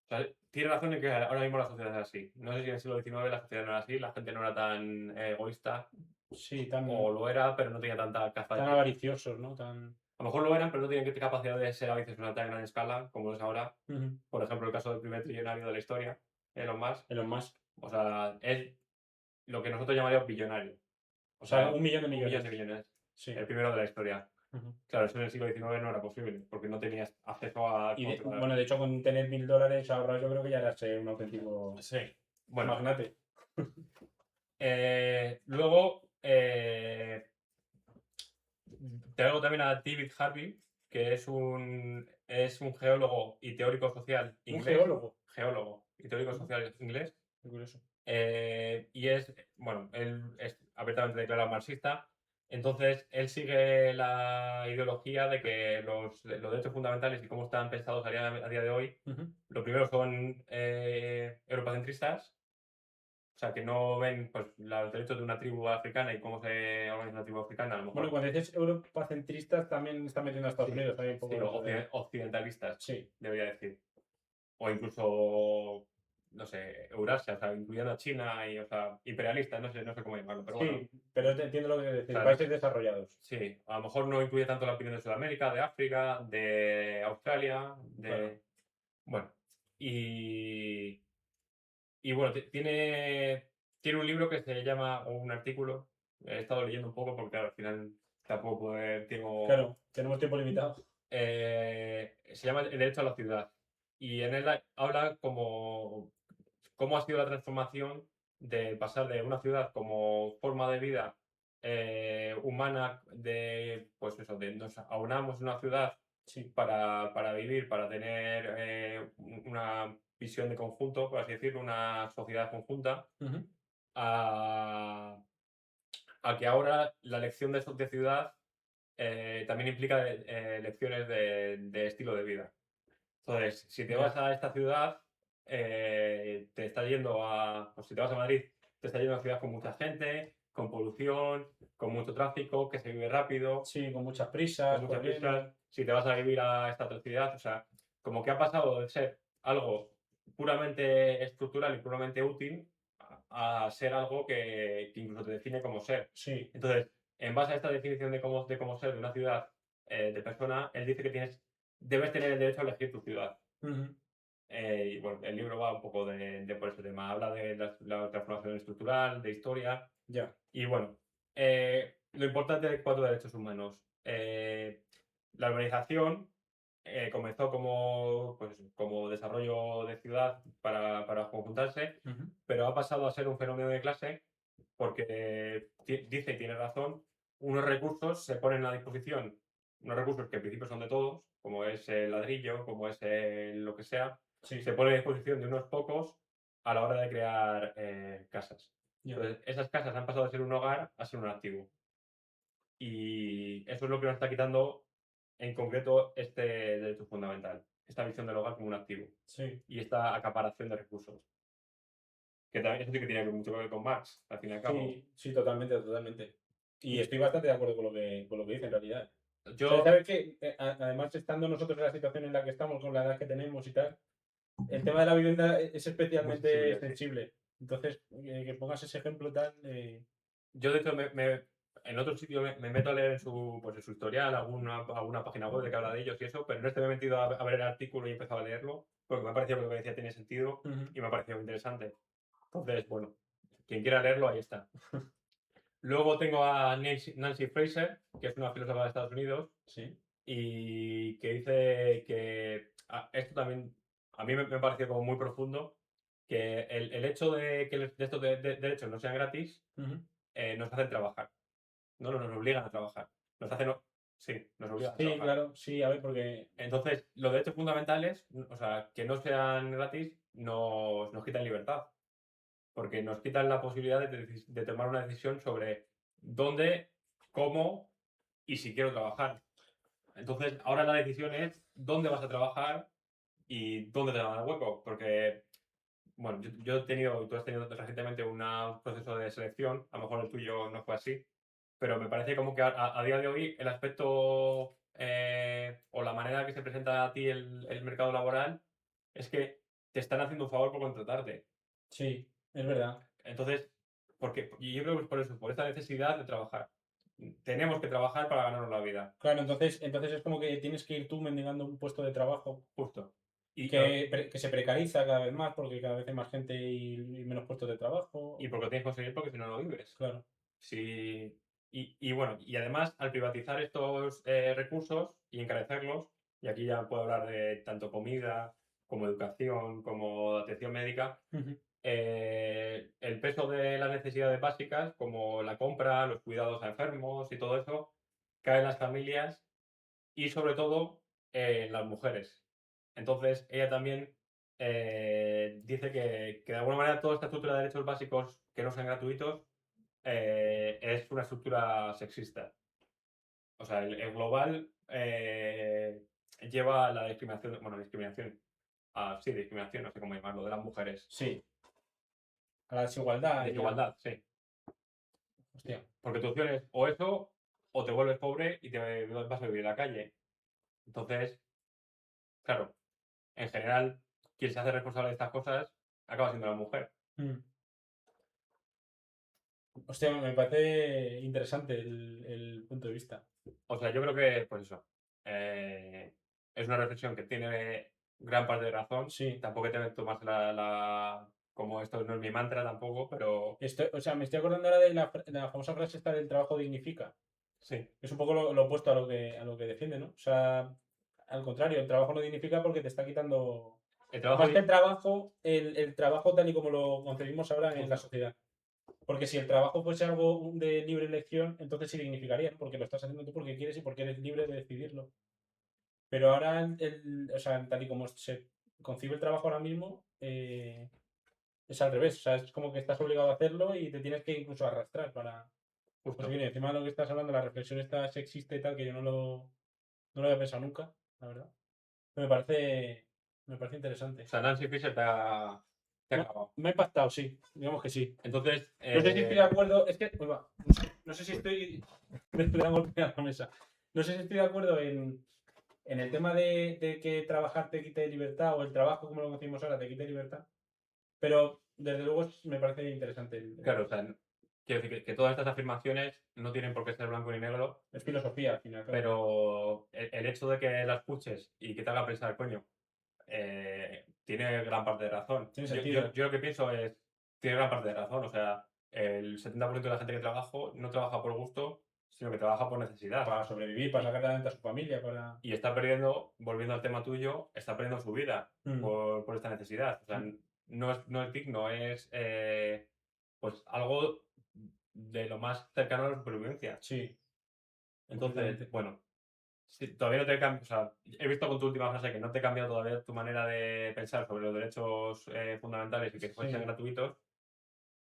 O sea, tiene razón en que ahora mismo la sociedad es así. No sé si en el siglo XIX la sociedad no era así, la gente no era tan egoísta, Sí, tan o lo era, pero no tenía tanta capacidad. avariciosos, ¿no? Tan... A lo mejor lo eran, pero no tenían capacidad de ser avariciosos a tan gran escala como es ahora. Ujú. Por ejemplo, el caso del primer trillonario de la historia, Elon Musk. Elon Musk. O sea, es lo que nosotros llamaríamos billonario. O sea, 1 millón de Un millones. millón de millones. Sí. El primero de la historia. Ujú. Claro, eso en el siglo XIX no era posible, porque no tenías acceso a... Bueno, de hecho, con tener $1.000 ahorrados, yo creo que ya eras un auténtico Sí. Bueno, magnate. luego traigo también a David Harvey, que es un geólogo y teórico social Un inglés. geólogo. Geólogo y teórico social inglés. Qué curioso. Y él es abiertamente declarado marxista. Entonces, él sigue la ideología de que los derechos fundamentales y cómo están pensados a día de hoy, Ujú. lo primero son europacentristas. O sea, que no ven pues, los derechos de una tribu africana y cómo se organiza una tribu africana. A lo mejor Bueno, cuando dices europacentristas, también está metiendo a Estados sí, Unidos. Hay un poco sí, dentro de- occidentalistas, Sí. debería decir. O incluso no sé, Eurasia, o sea, incluyendo a China y, o sea, imperialistas, no sé cómo llamarlo, pero bueno. Sí, pero te entiendo lo que quieres decir. Claro. Países desarrollados. Sí, a lo mejor no incluye tanto la opinión de Sudamérica, de África, de Australia, de... Claro. Bueno, y bueno, tiene un libro que se llama, o un artículo, he estado leyendo un poco porque claro, al final tampoco tengo... Claro, tenemos tiempo limitado. Se llama El derecho a la ciudad. Y en él habla cómo ha sido la transformación de pasar de una ciudad como forma de vida humana, pues eso, de nos aunamos en una ciudad Sí. para vivir, para tener una visión de conjunto, por así decirlo, una sociedad conjunta, Ujú. a que ahora la elección de ciudad también implica lecciones de estilo de vida. Entonces, si te Ya. vas a esta ciudad, te está yendo pues si te vas a Madrid, te está yendo a una ciudad con mucha gente, con polución, con mucho tráfico, que se vive rápido, Sí, con muchas prisas, con muchas corriendo. prisas. Si te vas a vivir a esta otra ciudad, o sea, como que ha pasado de ser algo puramente estructural y puramente útil a ser algo que incluso te define como ser. Sí, Entonces, en base a esta definición de cómo ser de una ciudad, de persona, él dice que debes tener el derecho a elegir tu ciudad. ujú, Y bueno, el libro va un poco por ese tema. Habla de la transformación estructural, de historia. ya. Y bueno, lo importante de 4 derechos humanos. La urbanización comenzó pues, como desarrollo de ciudad para conjuntarse, Ujú. pero ha pasado a ser un fenómeno de clase porque dice y tiene razón, unos recursos se ponen a disposición, unos recursos que en principio son de todos, como es el ladrillo, como es lo que sea, Sí, se pone a disposición de unos pocos a la hora de crear casas. ya. Entonces, esas casas han pasado de ser un hogar a ser un activo. Y eso es lo que nos está quitando en concreto este derecho fundamental, esta visión del hogar como un activo Sí, y esta acaparación de recursos. Que también eso sí que tiene mucho que ver con Marx, al fin y al cabo. sí, sí, totalmente, totalmente. Y estoy bastante de acuerdo con lo que dice en realidad. O sea, Yo, ¿sabes qué? Además, estando nosotros en la situación en la que estamos, con la edad que tenemos y tal, el tema de la vivienda es especialmente sensible, sí. sensible. Entonces, que pongas ese ejemplo tal, De hecho, en otro sitio me meto a leer pues, en su historial, alguna página web de que habla de ellos y eso, pero en este me he metido a ver el artículo y he empezado a leerlo, porque me ha parecido que lo que decía tiene sentido ujú, y me ha parecido interesante. Entonces, bueno, quien quiera leerlo, ahí está. Luego tengo a Nancy Fraser, que es una filósofa de Estados Unidos, sí, y que dice que esto también a mí me pareció como muy profundo, que el hecho de que de estos derechos no sean gratis ujú. nos hacen trabajar. No, nos obligan a trabajar. Nos hacen, sí, nos obligan a Sí, trabajar. claro, sí, a ver, porque Entonces, los derechos fundamentales, o sea, que no sean gratis, nos quitan libertad. Porque nos quitan la posibilidad de tomar una decisión sobre dónde, cómo y si quiero trabajar. Entonces, ahora la decisión es dónde vas a trabajar y dónde te van a dar hueco. Porque, bueno, yo he tenido, y tú has tenido recientemente un proceso de selección, a lo mejor el tuyo no fue así, pero me parece como que a día de hoy el aspecto o la manera que se presenta a ti el mercado laboral es que te están haciendo un favor por contratarte. sí, es verdad. Entonces, y yo creo que es por eso, por esta necesidad de trabajar. Tenemos que trabajar para ganarnos la vida, Claro, entonces es como que tienes que ir tú mendigando un puesto de trabajo justo. Y, que se precariza cada vez más porque cada vez hay más gente y menos puestos de trabajo. y porque lo tienes que conseguir porque si no, no vives. Claro. Sí, y bueno, y además, al privatizar estos recursos y encarecerlos, y aquí ya puedo hablar de tanto comida como educación, como atención médica, Ujú. el peso de las necesidades básicas, como la compra, los cuidados a enfermos y todo eso, cae en las familias y sobre todo en las mujeres. Entonces, ella también dice que de alguna manera toda esta estructura de derechos básicos que no sean gratuitos es una estructura sexista. O sea, el global lleva a la discriminación, bueno, discriminación, sí, discriminación, no sé cómo llamarlo, de las mujeres. Sí, a la desigualdad. Desigualdad, sí. Hostia. Porque tu opción es o eso, o te vuelves pobre y te vas a vivir en la calle. Entonces, claro, en general, quien se hace responsable de estas cosas acaba siendo la mujer. Hostia, me parece interesante el punto de vista. O sea, yo creo que, pues eso, es una reflexión que tiene gran parte de razón. Sí. Tampoco te tomas como esto no es mi mantra tampoco, pero O sea, me estoy acordando ahora de la famosa frase esta del trabajo dignifica. sí. Es un poco lo opuesto a lo que defiende, ¿no? O sea, al contrario, el trabajo no dignifica porque te está quitando. El trabajo Más que el trabajo tal y como lo concebimos ahora en la Justo. sociedad. Porque si el trabajo fuese algo de libre elección, entonces sí dignificaría, ¿no? Porque lo estás haciendo tú porque quieres y porque eres libre de decidirlo. Pero ahora, o sea, tal y como se concibe el trabajo ahora mismo, es al revés. O sea, es como que estás obligado a hacerlo y te tienes que incluso arrastrar para justo. conseguir. Y encima de lo que estás hablando, la reflexión esta sexista y tal, que yo no lo había pensado nunca, la verdad. Pero me parece interesante. O sea, Nancy Fisher te ha acabado. Me ha impactado, sí. Digamos que sí. Entonces, No sé si estoy de acuerdo. Es que, uy, va, no sé si estoy. Me estoy dando golpe a la mesa. No sé si estoy de acuerdo en el tema de que trabajar te quite libertad o el trabajo, como lo conocimos ahora, te quite libertad. Pero desde luego me parece interesante. claro, o sea, quiero decir que todas estas afirmaciones no tienen por qué ser blanco ni negro, Es filosofía al final, claro. pero el hecho de que la escuches y que te haga pensar, coño, tiene gran parte de razón. Tiene Yo, sentido. yo lo que pienso es, tiene gran parte de razón, o sea, el 70% de la gente que trabajo no trabaja por gusto, sino que trabaja por necesidad. Para sobrevivir, para Y- sacar adelante a su familia, para. Y está perdiendo, volviendo al tema tuyo, está perdiendo su vida Mm. por esta necesidad. O sea, no es digno, es pues algo de lo más cercano a la supervivencia. Sí, Entonces, completamente. bueno, todavía no te he cambiado, o sea, he visto con tu última frase que no te he cambiado todavía tu manera de pensar sobre los derechos fundamentales y que fuesen Sí. gratuitos,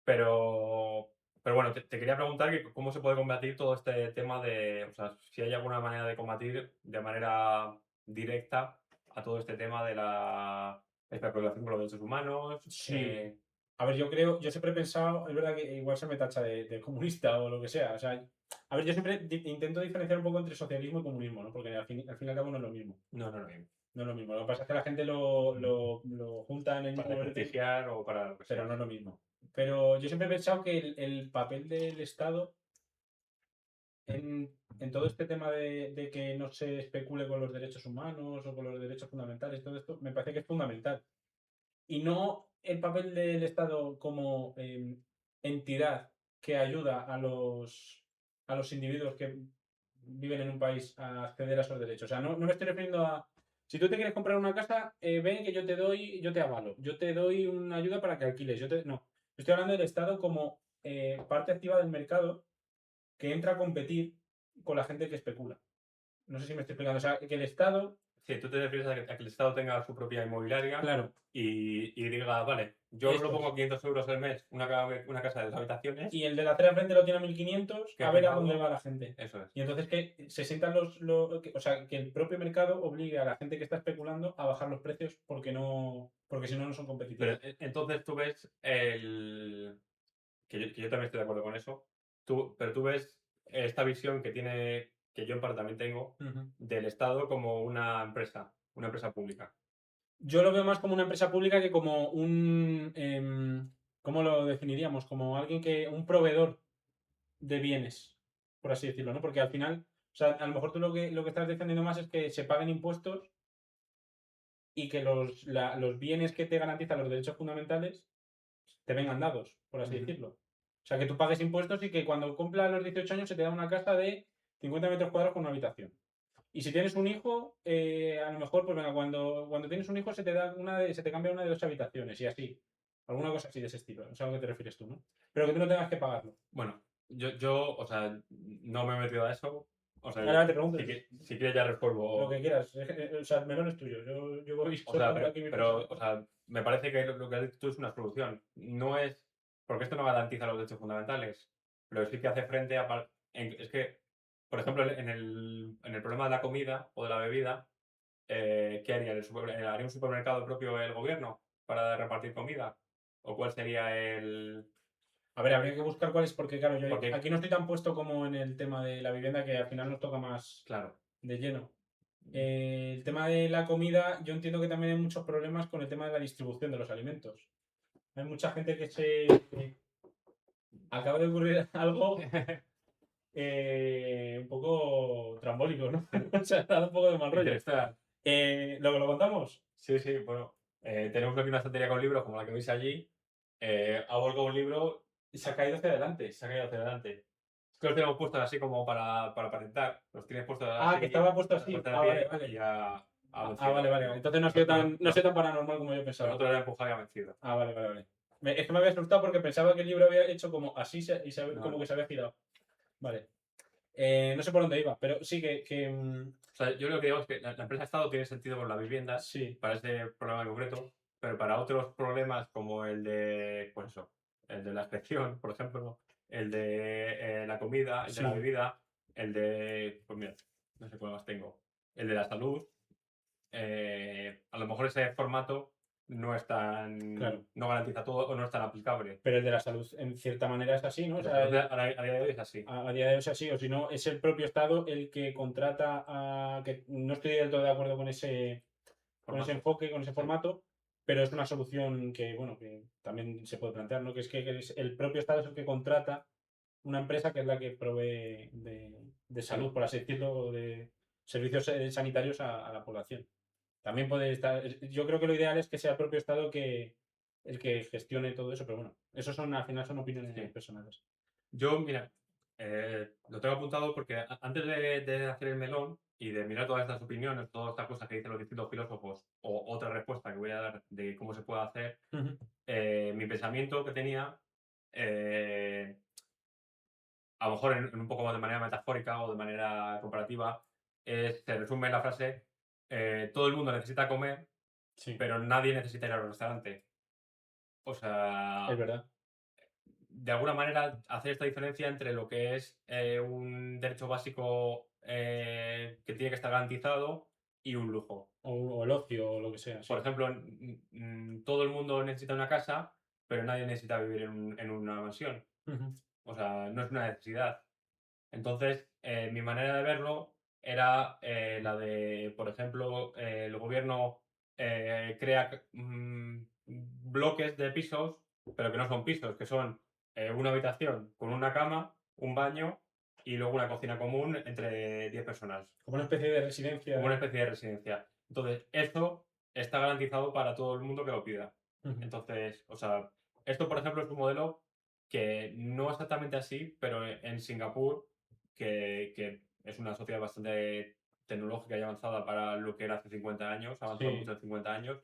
pero bueno, te quería preguntar que cómo se puede combatir todo este tema de, o sea, si hay alguna manera de combatir de manera directa a todo este tema de la especulación con los derechos humanos. Sí. A ver, yo siempre he pensado, es verdad que igual se me tacha de comunista o lo que sea. O sea, a ver, yo siempre intento diferenciar un poco entre socialismo y comunismo, ¿no? Porque al fin y al cabo no es lo mismo. No, no, no, No es lo mismo. Lo que pasa es que la gente lo junta en el para mismo verde, desprestigiar o para lo que pero sea. no es lo mismo. Pero yo siempre he pensado que el papel del Estado en todo este tema de que no se especule con los derechos humanos o con los derechos fundamentales, todo esto, me parece que es fundamental. Y no el papel del Estado como entidad que ayuda a los individuos que viven en un país a acceder a esos derechos. O sea, no me estoy refiriendo a. Si tú te quieres comprar una casa, ven que yo te avalo, yo te doy una ayuda para que alquiles. No, estoy hablando del Estado como parte activa del mercado que entra a competir con la gente que especula. No sé si me estoy explicando. O sea, que el Estado. Sí, tú te refieres a que el Estado tenga su propia inmobiliaria Claro, y diga, vale, yo esto lo pongo es. a 500 euros al mes, una casa de 2 habitaciones, Y el de la acera frente lo tiene a 1500, que a ver a recaudo, dónde va la gente. eso es. Y entonces que se sientan o sea, que el propio mercado obligue a la gente que está especulando a bajar los precios porque si no, no son Pero competitivos. entonces tú ves que yo también estoy de acuerdo con eso, pero tú ves esta visión que tiene, que yo en parte también tengo, Ujú. del Estado como una empresa pública. Yo lo veo más como una empresa pública que como ¿cómo lo definiríamos? Como un proveedor de bienes, por así decirlo, ¿no? Porque al final, o sea, a lo mejor tú lo que estás defendiendo más es que se paguen impuestos y que los bienes que te garantizan los derechos fundamentales te vengan dados, por así Ujú. decirlo. O sea, que tú pagues impuestos y que cuando cumplas los 18 años se te da una casa de 50 metros cuadrados con una habitación. Y si tienes un hijo, a lo mejor, pues venga, cuando tienes un hijo se te cambia una de 2 habitaciones y así. Alguna cosa así de ese estilo. O sea, a lo que te refieres tú, ¿no? Pero que tú no tengas que pagarlo. Bueno, yo, o sea, no me he metido a eso. O sea, Ahora te pregunto si quieres ya lo resuelvo. que quieras. O sea, el melón es tuyo. Yo voy O sea, soltando aquí mi o pensamiento. sea, me parece que lo que has dicho tú es una solución. No es, porque esto no garantiza los derechos fundamentales, pero sí que hace frente a, es que, por ejemplo, en el problema de la comida o de la bebida, ¿qué haría? ¿Haría un supermercado propio el gobierno para repartir comida? ¿O cuál sería el...? A ver, habría que buscar cuál es, porque claro, yo Porque, aquí no estoy tan puesto como en el tema de la vivienda, que al final nos toca más claro, de lleno. El tema de la comida, yo entiendo que también hay muchos problemas con el tema de la distribución de los alimentos. Hay mucha gente que se... acaba de ocurrir algo un poco trambólico, ¿no? O sea, da un poco de mal rollo. Interestelar. ¿Lo contamos? Sí, sí, bueno. Tenemos aquí una estantería con libros como la que veis allí. Ha volcado un libro y se ha caído hacia adelante. Se ha caído hacia adelante. Es que los tenemos puestos así como para aparentar. Los tienes puestos así. Que estaba puesto así. puestos de Ah, pie vale, vale. Y ha Vale. Entonces no ha sido tan paranormal como yo pensaba. Nosotros era empujado y ha vencido. Vale. Es que me había asustado porque pensaba que el libro había hecho como así No. como que se había girado. Vale. No sé por dónde iba, pero sí que O sea, yo lo que digo es que la empresa Estado tiene sentido con la vivienda sí. para ese problema en concreto, pero para otros problemas como el de, pues eso, el de la inspección, por ejemplo, el de la comida, el de la Sí. bebida, el de, pues mira, no sé cuál más tengo, el de la salud, a lo mejor ese formato no es tan, Claro. no garantiza todo o no es tan aplicable. Pero el de la salud, en cierta manera, es así, ¿no? O La sea, salud a día de hoy es así. a día de hoy es así, o si no, es el propio Estado el que contrata a... que no estoy del todo de acuerdo con ese Formato. enfoque, con ese formato, pero es una solución que, bueno, que también se puede plantear, ¿no? Que es que el propio Estado es el que contrata una empresa que es la que provee de salud, por así decirlo, o de servicios sanitarios a la población. También puede estar... Yo creo que lo ideal es que sea el propio Estado el que gestione todo eso, pero bueno, eso al final son opiniones Sí. personales. Yo, mira, lo tengo apuntado porque antes de hacer el melón y de mirar todas estas opiniones, todas estas cosas que dicen los distintos filósofos, o otra respuesta que voy a dar de cómo se puede hacer, mi pensamiento que tenía, a lo mejor en un poco más de manera metafórica o de manera comparativa, se resume en la frase, todo el mundo necesita comer, Sí, pero nadie necesita ir al restaurante. O sea, es verdad. de alguna manera hacer esta diferencia entre lo que es un derecho básico que tiene que estar garantizado y un lujo. O el ocio o lo que sea. Sí. Por ejemplo, todo el mundo necesita una casa, pero nadie necesita vivir en una mansión. O sea, no es una necesidad. Entonces, mi manera de verlo era la de, por ejemplo, el gobierno crea bloques de pisos, pero que no son pisos, que son una habitación con una cama, un baño y luego una cocina común entre 10 personas. Como una especie de residencia. Como una especie de residencia. Entonces, eso está garantizado para todo el mundo que lo pida. Entonces, o sea, esto, por ejemplo, es un modelo que no exactamente así, pero en Singapur, que es una sociedad bastante tecnológica y avanzada para lo que era hace 50 años, ha avanzado Sí. mucho en 50 años,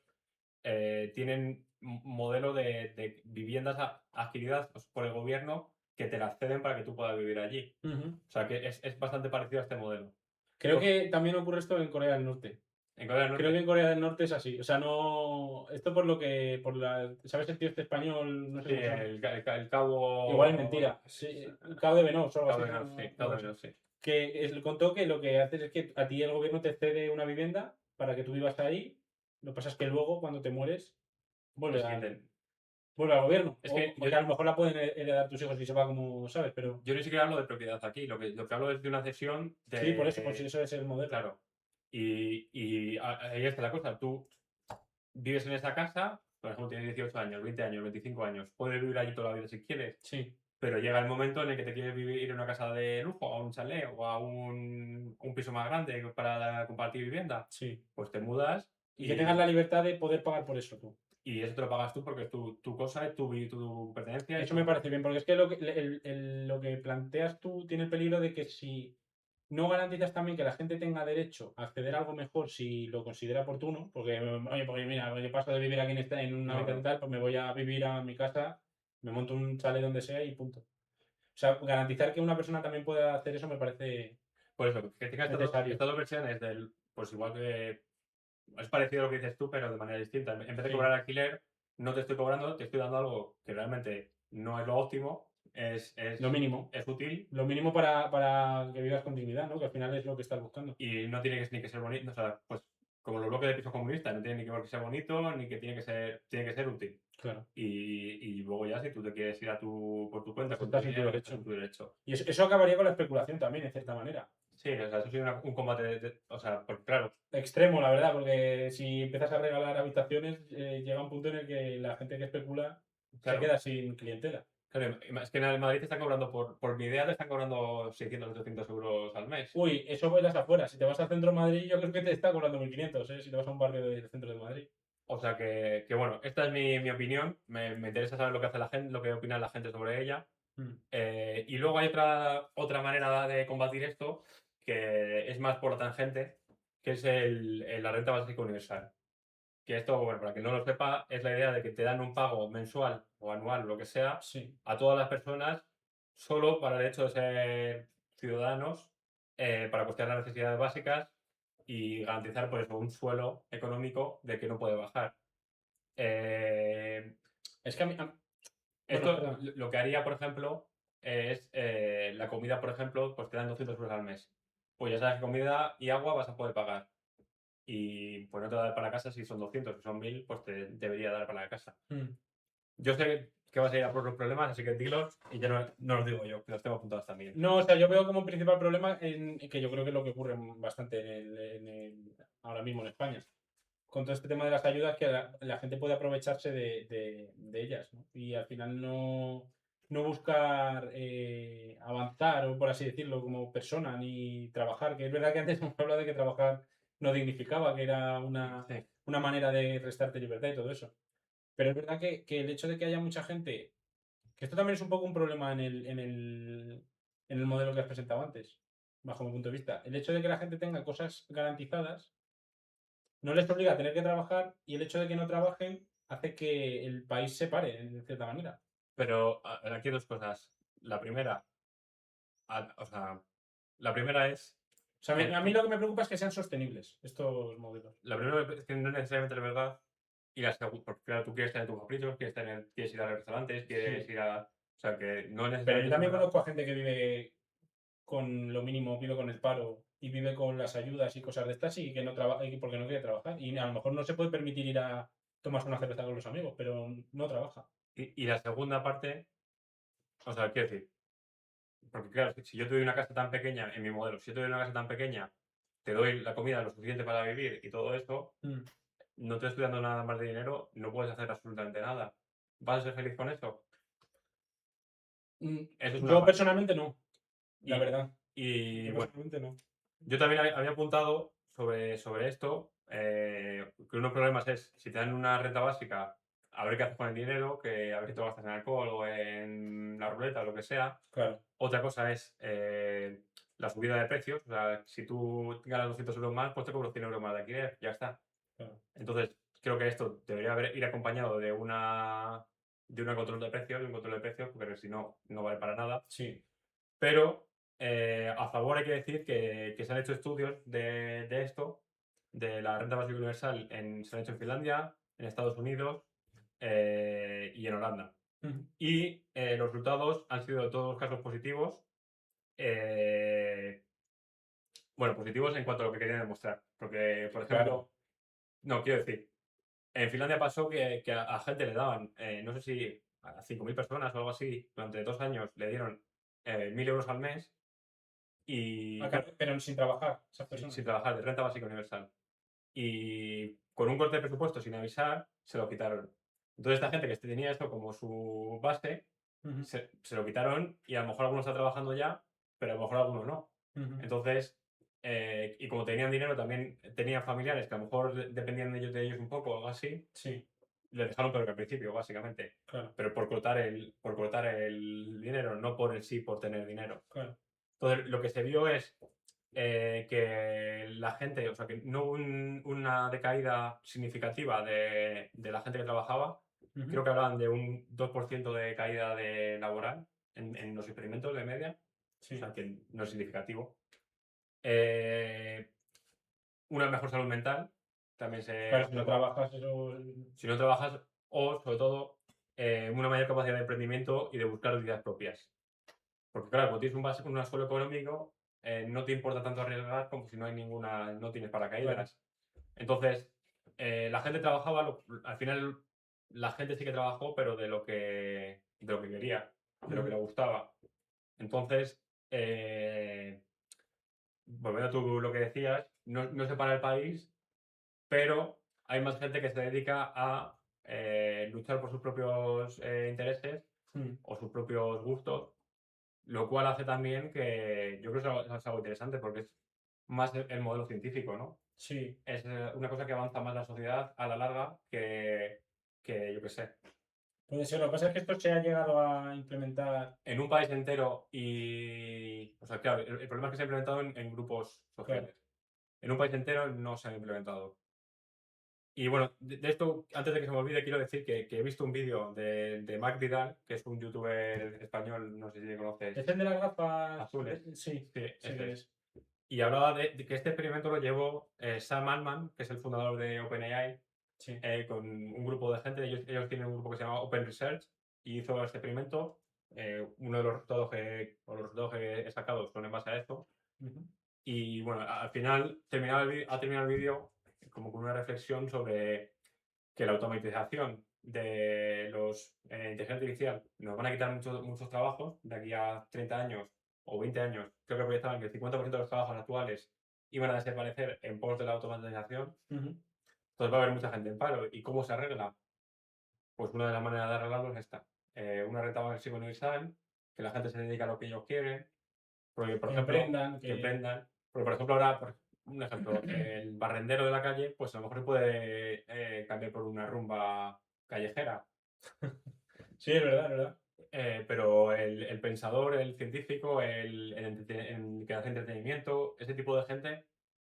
tienen un modelo de viviendas adquiridas por el gobierno que te las ceden para que tú puedas vivir allí. O sea, que es bastante parecido a este modelo. Creo que también ocurre esto en Corea del Norte. En Corea del Norte. Creo que en Corea del Norte es así. O sea, no. Esto por lo que. ¿Sabes el tío este español? No sé Sí, cómo se llama. el cabo. Igual es mentira. Sí, el cabo de Venos o algo Cabo así. de Venos, sí, Cabo de Venos, sí. Que él contó que lo que haces es que a ti el gobierno te cede una vivienda para que tú vivas ahí. Lo que pasa es que luego, cuando te mueres, vuelve al gobierno. Es que porque a lo mejor la pueden heredar tus hijos y se va como, ¿sabes? Pero yo ni siquiera hablo de propiedad aquí, lo que hablo es de una cesión de. sí, por eso es el modelo. Claro. Y ahí está la cosa. Tú vives en esa casa, por ejemplo, tienes 18 años, 20 años, 25 años, puedes vivir allí toda la vida si quieres. Sí. Pero llega el momento en el que te quieres vivir en una casa de lujo, a un chalet o a un piso más grande para compartir vivienda. Sí. Pues te mudas. Y que tengas la libertad de poder pagar por eso tú. Y eso te lo pagas tú porque es tu cosa, es tu pertenencia. Eso me parece bien, porque es que lo que planteas tú tiene el peligro de que si no garantizas también que la gente tenga derecho a acceder a algo mejor si lo considera oportuno, porque, oye, porque mira, yo paso de vivir aquí en una habitación tal, pues me voy a vivir a mi casa, me monto un chalet donde sea y punto. O sea, garantizar que una persona también pueda hacer eso me parece... Por eso, que tengas estas dos versiones del, pues igual que es parecido a lo que dices tú, pero de manera distinta. En vez de cobrar alquiler, no te estoy cobrando, te estoy dando algo que realmente no es lo óptimo, es lo mínimo. Es útil. Lo mínimo para que vivas con dignidad, ¿no? Que al final es lo que estás buscando. Y no tiene ni que ser bonito, o sea, pues como los bloques de pisos comunistas, no tiene ni que ser bonito, ni que tiene que ser útil. Claro. Y luego ya, si tú te quieres ir por tu cuenta, pues estás en tu derecho. Y eso acabaría con la especulación también, en cierta manera. Sí, o sea, eso sería un combate, o sea, claro. Extremo, la verdad, porque si empiezas a regalar habitaciones, llega un punto en el que la gente que especula Claro. se queda sin clientela. Claro, es que en Madrid te están cobrando, por mi idea, te están cobrando 600 o 800 euros al mes. Uy, eso fue las afueras. Si te vas al centro de Madrid, yo creo que te está cobrando 1.500, ¿eh? Si te vas a un barrio del centro de Madrid. O sea que bueno, esta es mi opinión. Me interesa saber lo que hace la gente, lo que opina la gente sobre ella. Y luego hay otra manera de combatir esto, que es más por la tangente, que es la renta básica universal. Que esto, bueno, para quien no lo sepa, es la idea de que te dan un pago mensual o anual, lo que sea, Sí. a todas las personas solo para el hecho de ser ciudadanos, para costear las necesidades básicas y garantizar pues, un suelo económico de que no puede bajar. Es que a mí... Esto perdón. lo que haría, por ejemplo, es la comida, por ejemplo, pues te dan 200 euros al mes. Pues ya sabes que comida y agua vas a poder pagar. Y pues no te va a dar para la casa si son 200, si son 1000, pues te debería dar para la casa. Yo sé que vas a ir a por los problemas, así que dilos y ya no los digo yo, que los tengo apuntados también. No, o sea, yo veo como principal problema que yo creo que es lo que ocurre bastante ahora mismo en España. Con todo este tema de las ayudas, que la gente puede aprovecharse de ellas, ¿no? Y al final no buscar avanzar, o por así decirlo, como persona, ni trabajar. Que es verdad que antes hemos hablado de que trabajar no dignificaba, que era Sí. una manera de restarte libertad y todo eso. Pero es verdad que el hecho de que haya mucha gente, que esto también es un poco un problema en el modelo que has presentado antes, bajo mi punto de vista. El hecho de que la gente tenga cosas garantizadas no les obliga a tener que trabajar, y el hecho de que no trabajen hace que el país se pare, de cierta manera. Pero aquí hay dos cosas. La primera, o sea, la primera es. O sea, a mí lo que me preocupa es que sean sostenibles estos modelos. La primera es que no es necesariamente la verdad. Y la segunda, porque claro, tú quieres tener tus caprichos, quieres ir a los restaurantes, quieres Sí. ir a. O sea, que no Pero necesariamente. yo también conozco a gente que vive con lo mínimo, vive con el paro y vive con las ayudas y cosas de estas, y que no trabaja porque no quiere trabajar. Y a lo mejor no se puede permitir ir a tomarse una cerveza con los amigos, pero no trabaja. Y la segunda parte, o sea, quiero decir, porque claro, si yo te doy una casa tan pequeña, en mi modelo, si yo te doy una casa tan pequeña, te doy la comida lo suficiente para vivir y todo esto, no te estoy dando nada más de dinero, no puedes hacer absolutamente nada. ¿Vas a ser feliz con eso? Eso es una Yo parte. personalmente no, la Y, verdad. y Yo bueno, personalmente no. yo también había apuntado sobre esto, que unos problemas es, si te dan una renta básica, a ver qué haces con el dinero, que a ver si te lo gastas en alcohol o en la ruleta o lo que sea. Claro. Otra cosa es la subida de precios. O sea, si tú ganas 200 euros más, pues te cobro 100 euros más de alquiler, ya está. Claro. Entonces, creo que esto debería ir acompañado de una control de precios, un control de precios, porque si no, no vale para nada. Sí. Pero a favor hay que decir que se han hecho estudios de esto, de la renta básica universal, se han hecho en Finlandia, en Estados Unidos y en Holanda. Y los resultados han sido en todos los casos positivos. Bueno, positivos en cuanto a lo que querían demostrar. Porque, por ejemplo, Claro. no, quiero decir, en Finlandia pasó que a gente le daban, no sé si a 5.000 personas o algo así, durante 2 años le dieron 1.000 euros al mes y Pero sin trabajar, esas personas. sin trabajar, de renta básica universal. Y con un corte de presupuesto sin avisar, se lo quitaron. Entonces esta gente que tenía esto como su base, se lo quitaron, y a lo mejor alguno está trabajando ya, pero a lo mejor alguno no. Entonces, y como tenían dinero, también tenían familiares que a lo mejor dependían de ellos un poco o algo así, Sí, les dejaron peor que al principio, básicamente. claro. Pero por cortar el dinero, no por por tener dinero. Claro. Entonces, lo que se vio es que la gente, o sea, que no hubo una decaída significativa de la gente que trabajaba. Creo que hablaban de un 2% de caída laboral en los experimentos de media. Sí. O sea, que no es significativo. Una mejor salud mental. También Claro, si no trabajas, eso. si no trabajas, o sobre todo, una mayor capacidad de emprendimiento y de buscar utilidades propias. Porque claro, cuando tienes un suelo económico, no te importa tanto arriesgar como si no tienes paracaídas. Entonces, la gente trabajaba, al final la gente sí que trabajó, pero de lo que quería, de lo que le gustaba. Entonces, volviendo a lo que decías, no se para el país, pero hay más gente que se dedica a luchar por sus propios intereses Mm. o sus propios gustos, lo cual hace también que yo creo que es algo interesante porque es más el modelo científico, ¿no? Sí, Es una cosa que avanza más la sociedad a la larga que yo qué sé, puede ser. Lo que pasa es que esto se ha llegado a implementar. en un país entero y... O sea, claro, el problema es que se ha implementado en grupos sociales. En un país entero no se ha implementado. Y bueno, de esto, antes de que se me olvide, quiero decir que he visto un vídeo de Marc Vidal, que es un youtuber español, no sé si le conoces, ¿Es el de las gafas azules. Sí, Sí, sé ese que es. es. Y hablaba de que este experimento lo llevó Sam Altman, que es el fundador de OpenAI, Sí. con un grupo de gente. Ellos tienen un grupo que se llama Open Research y hizo este experimento. Uno de los resultados que he sacado son en base a esto. Ujú. Y bueno, al final ha terminado el vídeo como con una reflexión sobre que la automatización de los inteligencia artificial nos van a quitar muchos trabajos de aquí a 30 años o 20 años. Creo que proyectaban que el 50% de los trabajos actuales iban a desaparecer en pos de la automatización. Ujú. Entonces va a haber mucha gente en paro. ¿Y cómo se arregla? Pues una de las maneras de arreglarlo es esta. Una renta básica universal, que la gente se dedique a lo que ellos quieren. Porque, por Que ejemplo, emprendan, que emprendan. Porque, por ejemplo, ahora, un ejemplo, el barrendero de la calle, pues a lo mejor se puede cambiar por una rumba callejera. Sí, es verdad, es verdad. Pero el pensador, el científico, el que hace entretenimiento, ese tipo de gente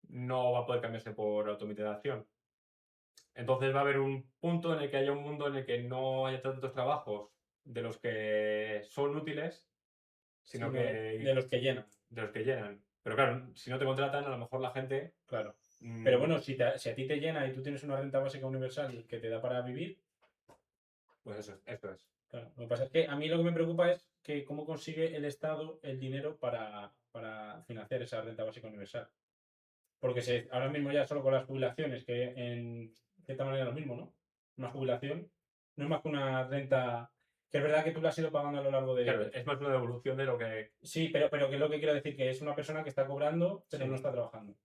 no va a poder cambiarse por automatización. Entonces va a haber un punto en el que haya un mundo en el que no haya tantos trabajos de los que son útiles, sino Sino que de los que llenan, de los que llenan. Pero claro, si no te contratan, a lo mejor la gente... claro. Pero bueno, si a ti te llena y tú tienes una renta básica universal que te da para vivir, Pues eso es. claro. Lo que pasa es que a mí lo que me preocupa es que cómo consigue el Estado el dinero para financiar esa renta básica universal. Porque ahora mismo ya solo con las jubilaciones, que en cierta manera es lo mismo, ¿no? Una jubilación no es más que una renta que es verdad que tú la has ido pagando a lo largo de... Claro, es más una evolución de lo que... Sí, pero que es lo que quiero decir, que es una persona que está cobrando, pero Sí. no está trabajando.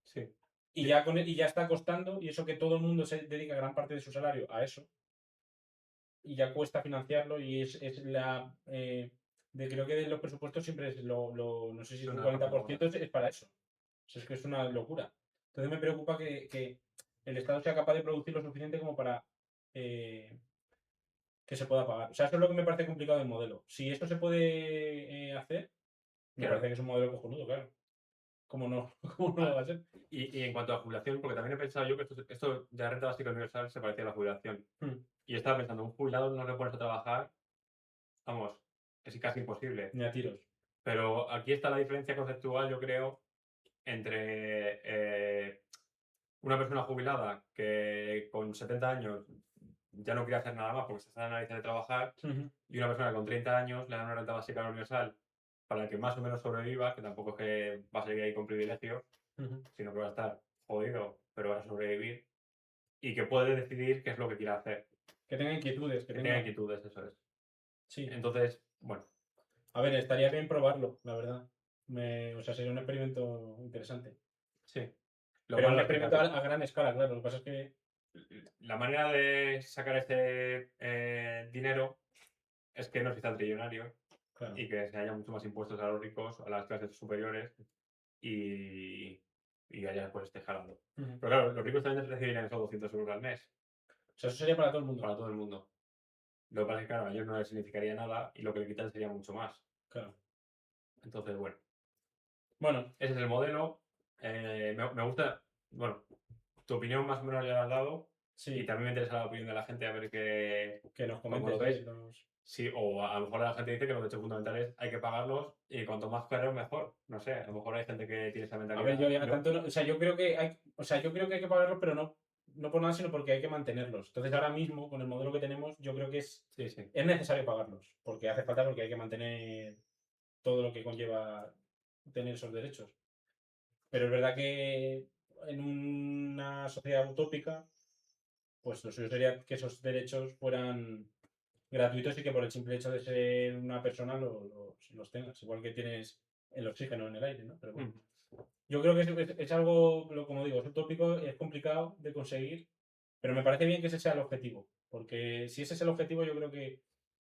Sí. Y ya, y ya está costando, y eso que todo el mundo se dedica gran parte de su salario a eso, y ya cuesta financiarlo, y es la... creo que de los presupuestos siempre es no sé si es un Una parte gorda. 40%, es para eso. O sea, es que es una locura. Entonces me preocupa que el Estado sea capaz de producir lo suficiente como para que se pueda pagar. O sea, eso es lo que me parece complicado del modelo. Si esto se puede hacer, me Claro. parece que es un modelo cojonudo, claro. ¿Cómo no, cómo no lo va a ser? Y en cuanto a jubilación, porque también he pensado yo que esto de la renta básica universal se parecía a la jubilación. Y estaba pensando, un jubilado no le pones a trabajar, vamos, es casi imposible. Ni a tiros. Pero aquí está la diferencia conceptual, yo creo, entre una persona jubilada que con 70 años ya no quiere hacer nada más porque se está en la nariz de trabajar, y una persona que con 30 años le dan una renta básica universal para que más o menos sobreviva, que tampoco es que va a salir ahí con privilegios, sino que va a estar jodido, pero va a sobrevivir, y que puede decidir qué es lo que quiere hacer. Que tenga inquietudes, Que tenga inquietudes, eso es. Sí. Entonces, bueno, A ver, estaría bien probarlo, la verdad. O sea, sería un experimento interesante. sí. Lo Pero un malo es que, experimento claro, a gran escala, claro. Lo que pasa es que, la manera de sacar este dinero es que no se tan trillonario claro. y que se haya mucho más impuestos a los ricos, a las clases superiores y haya pues esté jalando. Pero claro, los ricos también recibirían esos 200 euros al mes, O sea, eso sería para todo el mundo. para todo el mundo. Lo que pasa es que, claro, a ellos no les significaría nada y lo que le quitan sería mucho más. Claro. Entonces, bueno, Bueno, ese es el modelo. Me gusta, bueno, tu opinión más o menos ya la has dado y sí, también me interesa la opinión de la gente a ver que nos cómo comentes lo ves. los... Sí, o a lo mejor la gente dice que los derechos fundamentales hay que pagarlos y cuanto más caro mejor. No sé, a lo mejor hay gente que tiene esa A mentalidad. ver, yo ya No, tanto... o sea, yo creo que hay... O sea, yo creo que hay que pagarlos, pero no por nada, sino porque hay que mantenerlos. Entonces, ahora mismo, con el modelo que tenemos, yo creo que es sí, sí. necesario pagarlos. Porque hace falta, porque hay que mantener todo lo que conlleva tener esos derechos. Pero es verdad que en una sociedad utópica, pues lo suyo sería que esos derechos fueran gratuitos y que por el simple hecho de ser una persona los tengas. Igual que tienes el oxígeno en el aire, ¿no? Pero bueno. Yo creo que es algo, como digo, es utópico, es complicado de conseguir, pero me parece bien que ese sea el objetivo. Porque si ese es el objetivo, yo creo que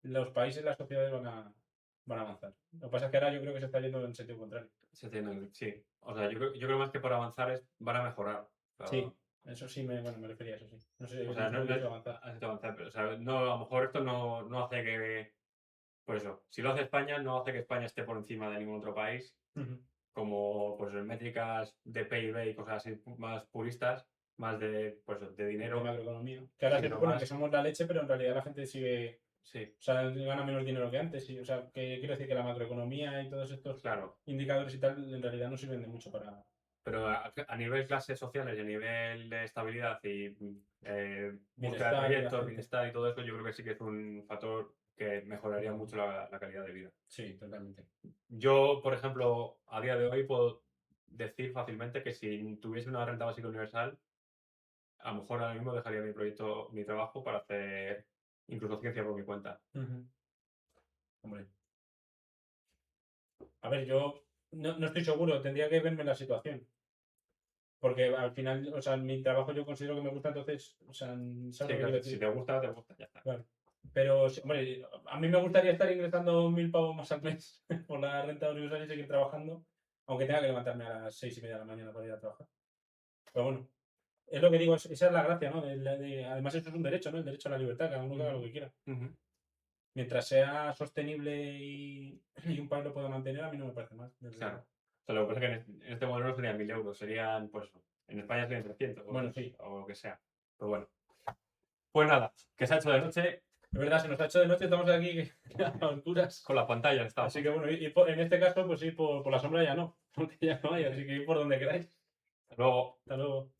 los países, las sociedades van a avanzar. Lo que pasa es que ahora yo creo que se está yendo en sentido contrario. Sí. O sea, yo creo más que por avanzar van a mejorar. O sea, Sí, eso sí me refería a eso, sí. No sé, O sea, no no quiero es avanzar. avanzar, pero, o sea, no, a lo mejor esto no hace que. Por eso, si lo hace España, no hace que España esté por encima de ningún otro país, Ujú. como pues en métricas de PIB y cosas así más puristas, más de, pues, de De dinero. macroeconomía. Que ahora se Sino supone más- que somos la leche, pero en realidad la gente sigue. Sí, O sea, gana menos dinero que antes. O sea, que quiero decir que la macroeconomía y todos estos claro. indicadores y tal, en realidad no sirven de mucho para. Pero a nivel clases sociales y a nivel de estabilidad y búsqueda de Bienestar de la proyectos, gente. bienestar y todo eso, yo creo que sí que es un factor que mejoraría mucho la calidad de vida. Sí, totalmente. Yo, por ejemplo, a día de hoy puedo decir fácilmente que si tuviese una renta básica universal, a lo mejor ahora mismo dejaría mi trabajo para hacer incluso ciencia por mi cuenta. Ujú. Hombre. A ver, yo no estoy seguro, tendría que verme la situación. Porque al final, o sea, mi trabajo yo considero que me gusta, entonces, o sea, ¿sabes Sí, lo que quiero que si decir? te gusta, ya está. Claro. Pero, hombre, a mí me gustaría estar ingresando 1.000 pavos más al mes por la renta universal y seguir trabajando, aunque tenga que levantarme a las 6:30 de la mañana para ir a trabajar. Pero bueno, es lo que digo, esa es la gracia, ¿no? Además, esto es un derecho, ¿no? El derecho a la libertad, cada uno que haga lo que quiera. Ujú. Mientras sea sostenible y un país lo pueda mantener, a mí no me parece mal. desde Claro. luego. O sea, lo que pasa es que en este modelo no serían 1.000 euros, serían, pues, en España serían 300 Bueno, sí. o lo que sea. Pero bueno. Pues nada, que se ha hecho de noche Es verdad, se nos ha hecho de noche, estamos aquí a alturas. con la pantalla. Estamos. Así que bueno, en este caso, pues ir por la sombra ya no, porque ya no hay, así que ir por donde queráis. Hasta luego. Hasta luego.